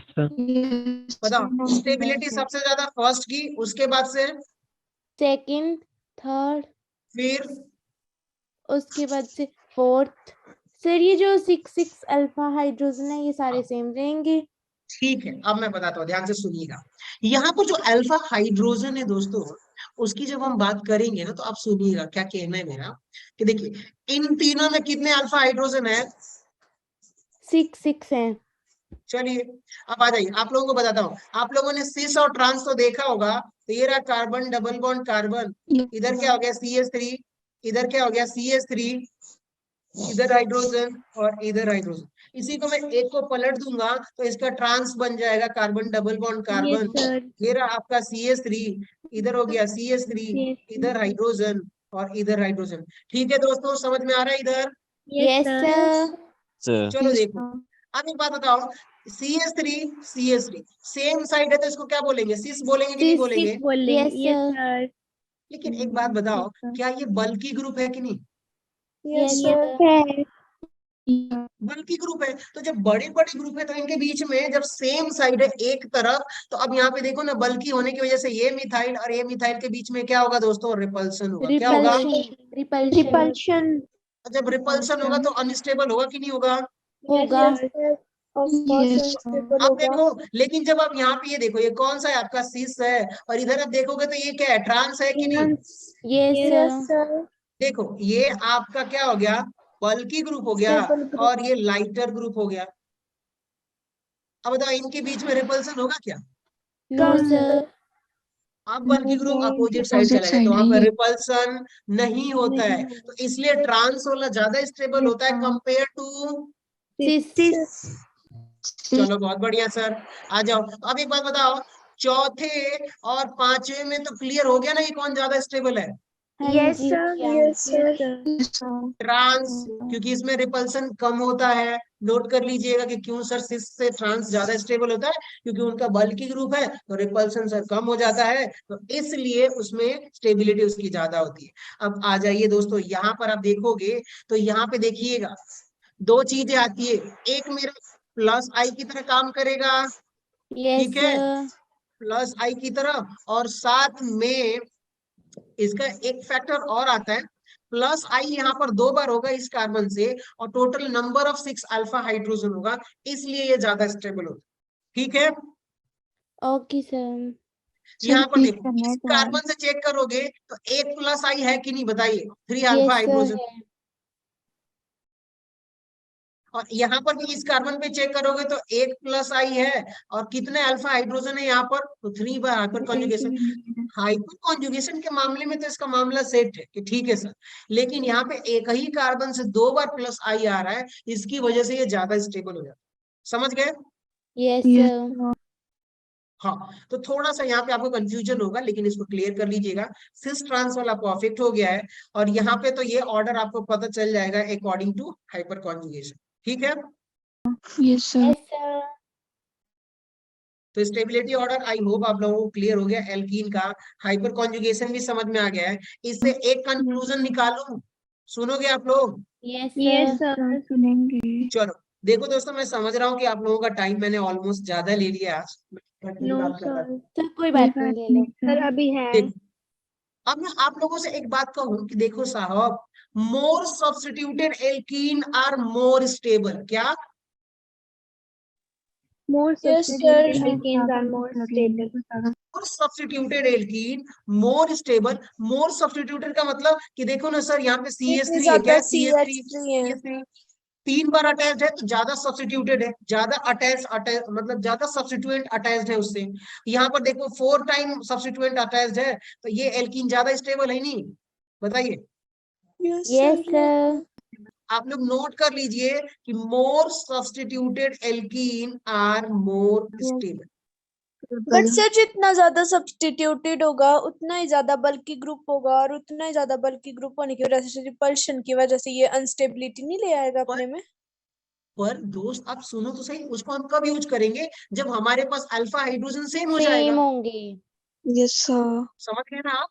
बताओ स्टेबिलिटी सबसे ज्यादा फर्स्ट की, उसके बाद से सेकंड, थर्ड, फिर उसके बाद से फोर्थ। सर ये जो 6 अल्फा हाइड्रोजन है ये सारे सेम रहेंगे। ठीक है। अब मैं बताता हूँ, ध्यान से सुनिएगा। यहाँ पर जो अल्फा हाइड्रोजन है दोस्तों, उसकी जब हम बात करेंगे ना तो आप सुनिएगा क्या कहना है मेरा, कि देखिए इन तीनों में कितने अल्फा हाइड्रोजन है? 6 है। चलिए अब आ जाइए, आप लोगों को बताता हूँ। आप लोगों ने सिस और ट्रांस तो देखा होगा। तो ये रहा कार्बन डबल बॉन्ड कार्बन, इधर क्या हो गया CH3, इधर क्या हो गया CH3, इधर हाइड्रोजन और इधर हाइड्रोजन। इसी को मैं एक को पलट दूंगा तो इसका ट्रांस बन जाएगा कार्बन डबल बॉन्ड कार्बन। ये रहा आपका CH3, इधर हो गया CH3, इधर हाइड्रोजन और इधर हाइड्रोजन। ठीक है दोस्तों, समझ में आ रहा है इधर? Yes sir. चलो देखो अब एक बात बताओ, CH3 सेम साइड है तो इसको क्या बोलेंगे, सिस बोलेंगे कि नहीं बोलेंगे? Yes sir. लेकिन एक बात बताओ, क्या ये बल्की ग्रुप है कि नहीं? Yes sir. बल्कि ग्रुप है। तो जब बड़े बड़े ग्रुप है तो इनके बीच में जब सेम साइड है एक तरफ, तो अब यहाँ पे देखो ना, बल्कि होने की वजह से ये मिथाइल और ये मिथाइल के बीच में क्या होगा दोस्तों? रिपल्सन होगा। क्या होगा? Repulsion repulsion Repulsion. जब रिपल्सन होगा तो अनस्टेबल होगा कि नहीं होगा? होगा। Yes, sir. अब देखो, लेकिन जब आप यहाँ पे ये देखो, ये कौन सा है? आपका सिस है। और इधर आप देखोगे तो ये क्या है? ट्रांस है कि नहीं? Yes sir. देखो, ये आपका क्या हो गया? बल्कि ग्रुप हो गया और ये लाइटर ग्रुप हो गया। अब बताओ, इनके बीच में रिपल्सन होगा क्या? No sir. आप बल्कि ग्रुप अपोजिट साइड Opposite चले गए तो side वहां है पर ये। रिपल्सन नहीं होता है। तो इसलिए ट्रांस वाला ज्यादा स्टेबल होता है कंपेयर टू। सिस। चलो बहुत बढ़िया सर, आ जाओ। तो अब एक बात बताओ, चौथे और पांचवे में तो क्लियर हो गया ना कि कौन ज्यादा स्टेबल है? हाँ जी हो गया। ट्रांस, क्योंकि इसमें रिपल्सन कम होता है। नोट कर लीजिएगा कि क्यों सर सिस से ट्रांस ज्यादा स्टेबल होता है, क्योंकि उनका बल्कि ग्रुप है तो रिपल्सन सर कम हो जाता है, तो इसलिए उसमें स्टेबिलिटी उसकी ज्यादा होती है। अब आ जाइए दोस्तों, यहाँ पर आप देखोगे तो यहाँ पे देखिएगा दो चीजें आती है। एक मेरा प्लस आई की तरह काम करेगा, यस ठीक है, सर। प्लस आई की तरह, और साथ में इसका एक फैक्टर और आता है, प्लस आई यहाँ पर 2 बार होगा इस कार्बन से, और total number of 6 alpha hydrogen होगा, इसलिए ये ज्यादा स्टेबल होता है। ठीक है, ओके सर। यहाँ पर देखो, इस कार्बन से चेक करोगे तो एक प्लस आई है कि नहीं? बताइए, 3 अल्फा यस सर हाइड्रोजन। है। और यहाँ पर भी इस कार्बन पे चेक करोगे तो एक प्लस आई है, और कितने अल्फा हाइड्रोजन है यहाँ पर? तो 3 बार हाइपर कॉन्जुगेशन। हाइपर कॉन्जुगेशन के मामले में तो इसका मामला सेट है कि ठीक है सर, लेकिन यहाँ पे एक ही कार्बन से 2 बार प्लस आई आ रहा है, इसकी वजह से ये ज्यादा स्टेबल हो जाता है। समझ गए? Yes sir. हाँ, तो थोड़ा सा यहाँ पे आपको कंफ्यूजन होगा, लेकिन इसको क्लियर कर लीजिएगा। सिस ट्रांस वाला परफेक्ट हो गया है, और यहाँ पे तो ये ऑर्डर आपको पता चल जाएगा अकॉर्डिंग टू हाइपर कॉन्जुगेशन। ठीक है, Yes, sir. Yes sir. तो स्टेबिलिटी ऑर्डर आई होप आप लोगों को क्लियर हो गया। एल्कीन का हाइपर कॉन्जुगेशन भी समझ में आ गया है। इससे एक कंक्लूजन निकालूं, सुनोगे आप लोग? Yes Yes, sir. sir. सुनेंगे। चलो देखो दोस्तों, मैं समझ रहा हूँ कि आप लोगों का टाइम मैंने ऑलमोस्ट ज्यादा ले लिया आज, मैं अपनी No, बात कर रहा था। sir. सर कोई कोई बात नहीं, बात ले नहीं लो। Sir sir. अभी है। देखो, अब मैं आप लोगों से एक बात कहूं कि देखो साहब, more substituted alkene are more stable. क्या? More Yes, substituted sir. alkanes are more stable. More substituted alkene more stable. More substituted का मतलब कि देखो ना सर, यहाँ पे इतनी CH3 है, ज्यादा क्या CH3? CH3 है। CH3 3 बार अटैच्ड है तो ज्यादा सब्स्टिट्यूटेड है, ज्यादा अटैच मतलब ज्यादा सब्स्टिट्यूएंट अटैच्ड है उससे। यहाँ पर देखो 4 टाइम सब्स्टिट्यूएंट अटैच्ड है, तो ये एल्कीन ज्यादा स्टेबल है नहीं? बताइए। Yes, yes sir. सर। आप लोग नोट कर लीजिए कि more substituted alkene are more stable. But sir जितना ज्यादा सब्स्टिट्यूटेड होगा उतना ही ज्यादा बल्कि ग्रुप होगा, और उतना ही ज्यादा बल्कि ग्रुप होने की वजह से रिपल्शन की वजह से ये अनस्टेबिलिटी नहीं ले आएगा अपने में। पर दोस्त आप सुनो तो सही, उसको हम कब यूज करेंगे? जब हमारे पास अल्फा हाइड्रोजन सेम हो सेम जाएगा। होंगे। Yes, sir. समझ गए ना आप?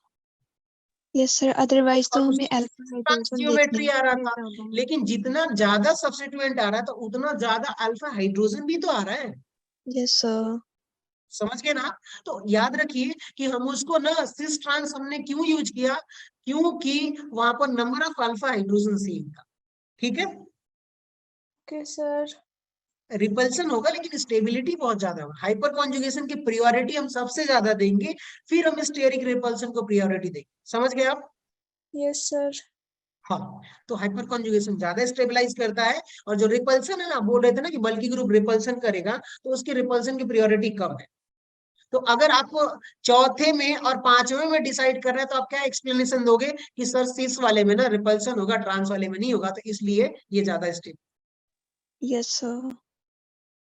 Yes, sir. Otherwise तो और हमें उसमें अल्फा हाइड्रोजन ज्योमेट्री देखने आ रहा था, लेकिन जितना ज्यादा सब्स्टिट्यूएंट आ रहा है तो उतना ज्यादा अल्फा हाइड्रोजन भी तो आ रहा है। Yes, sir. समझ गए ना? तो याद रखिए कि हम उसको ना सिस ट्रांस हमने क्यों यूज किया, क्योंकि वहां पर number of alpha hydrogen same था। ठीक है, ओके सर। रिपल्सन होगा लेकिन स्टेबिलिटी बहुत ज्यादा होगा। हाइपर कॉन्जुगेशन की प्रायोरिटी हम सबसे ज्यादा देंगे, फिर हम स्टेरिक रिपल्सन को प्रायोरिटी देंगे। समझ गए आप? Yes sir. हाँ, तो हाइपर कॉन्जुगेशन ज्यादा स्टेबलाइज करता है, और जो रिपल्सन है ना, बोल रहे थे ना कि बल्कि ग्रुप रिपल्सन करेगा, तो उसकी रिपल्सन की प्रायोरिटी कम है। तो अगर आपको चौथे में और पांचवें में डिसाइड कर रहे हैं तो आप क्या एक्सप्लेनेशन दोगे कि सर सिस वाले में ना रिपल्सन होगा, ट्रांस वाले में नहीं होगा, तो इसलिए ये ज्यादा स्टेबल। Yes, sir.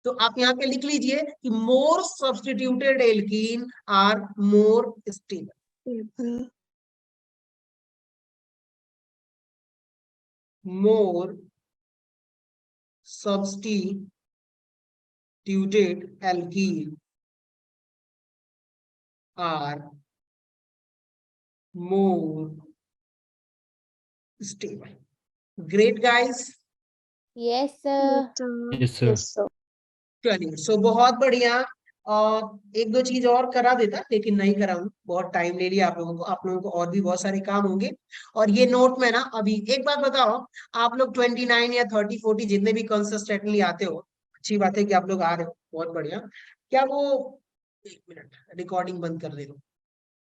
तो आप यहाँ पे लिख लीजिए कि more substituted alkene are more stable. Stable. More substituted alkene are more stable. Great guys. Yes sir. Yes, sir. Yes, sir. चलिए, सो बहुत बढ़िया। एक दो चीज और करा देता, लेकिन नहीं कराऊं, बहुत टाइम ले लिया आप लोगों को और भी बहुत सारे काम होंगे। और ये नोट में ना, अभी एक बात बताओ, आप लोग 29 या 30-40 जितने भी कंसिस्टेंटली आते हो, अच्छी बात है कि आप लोग आ रहे हो, बहुत बढ़िया। क्या वो, एक मिनट, रिकॉर्डिंग बंद कर दे रहा हूं।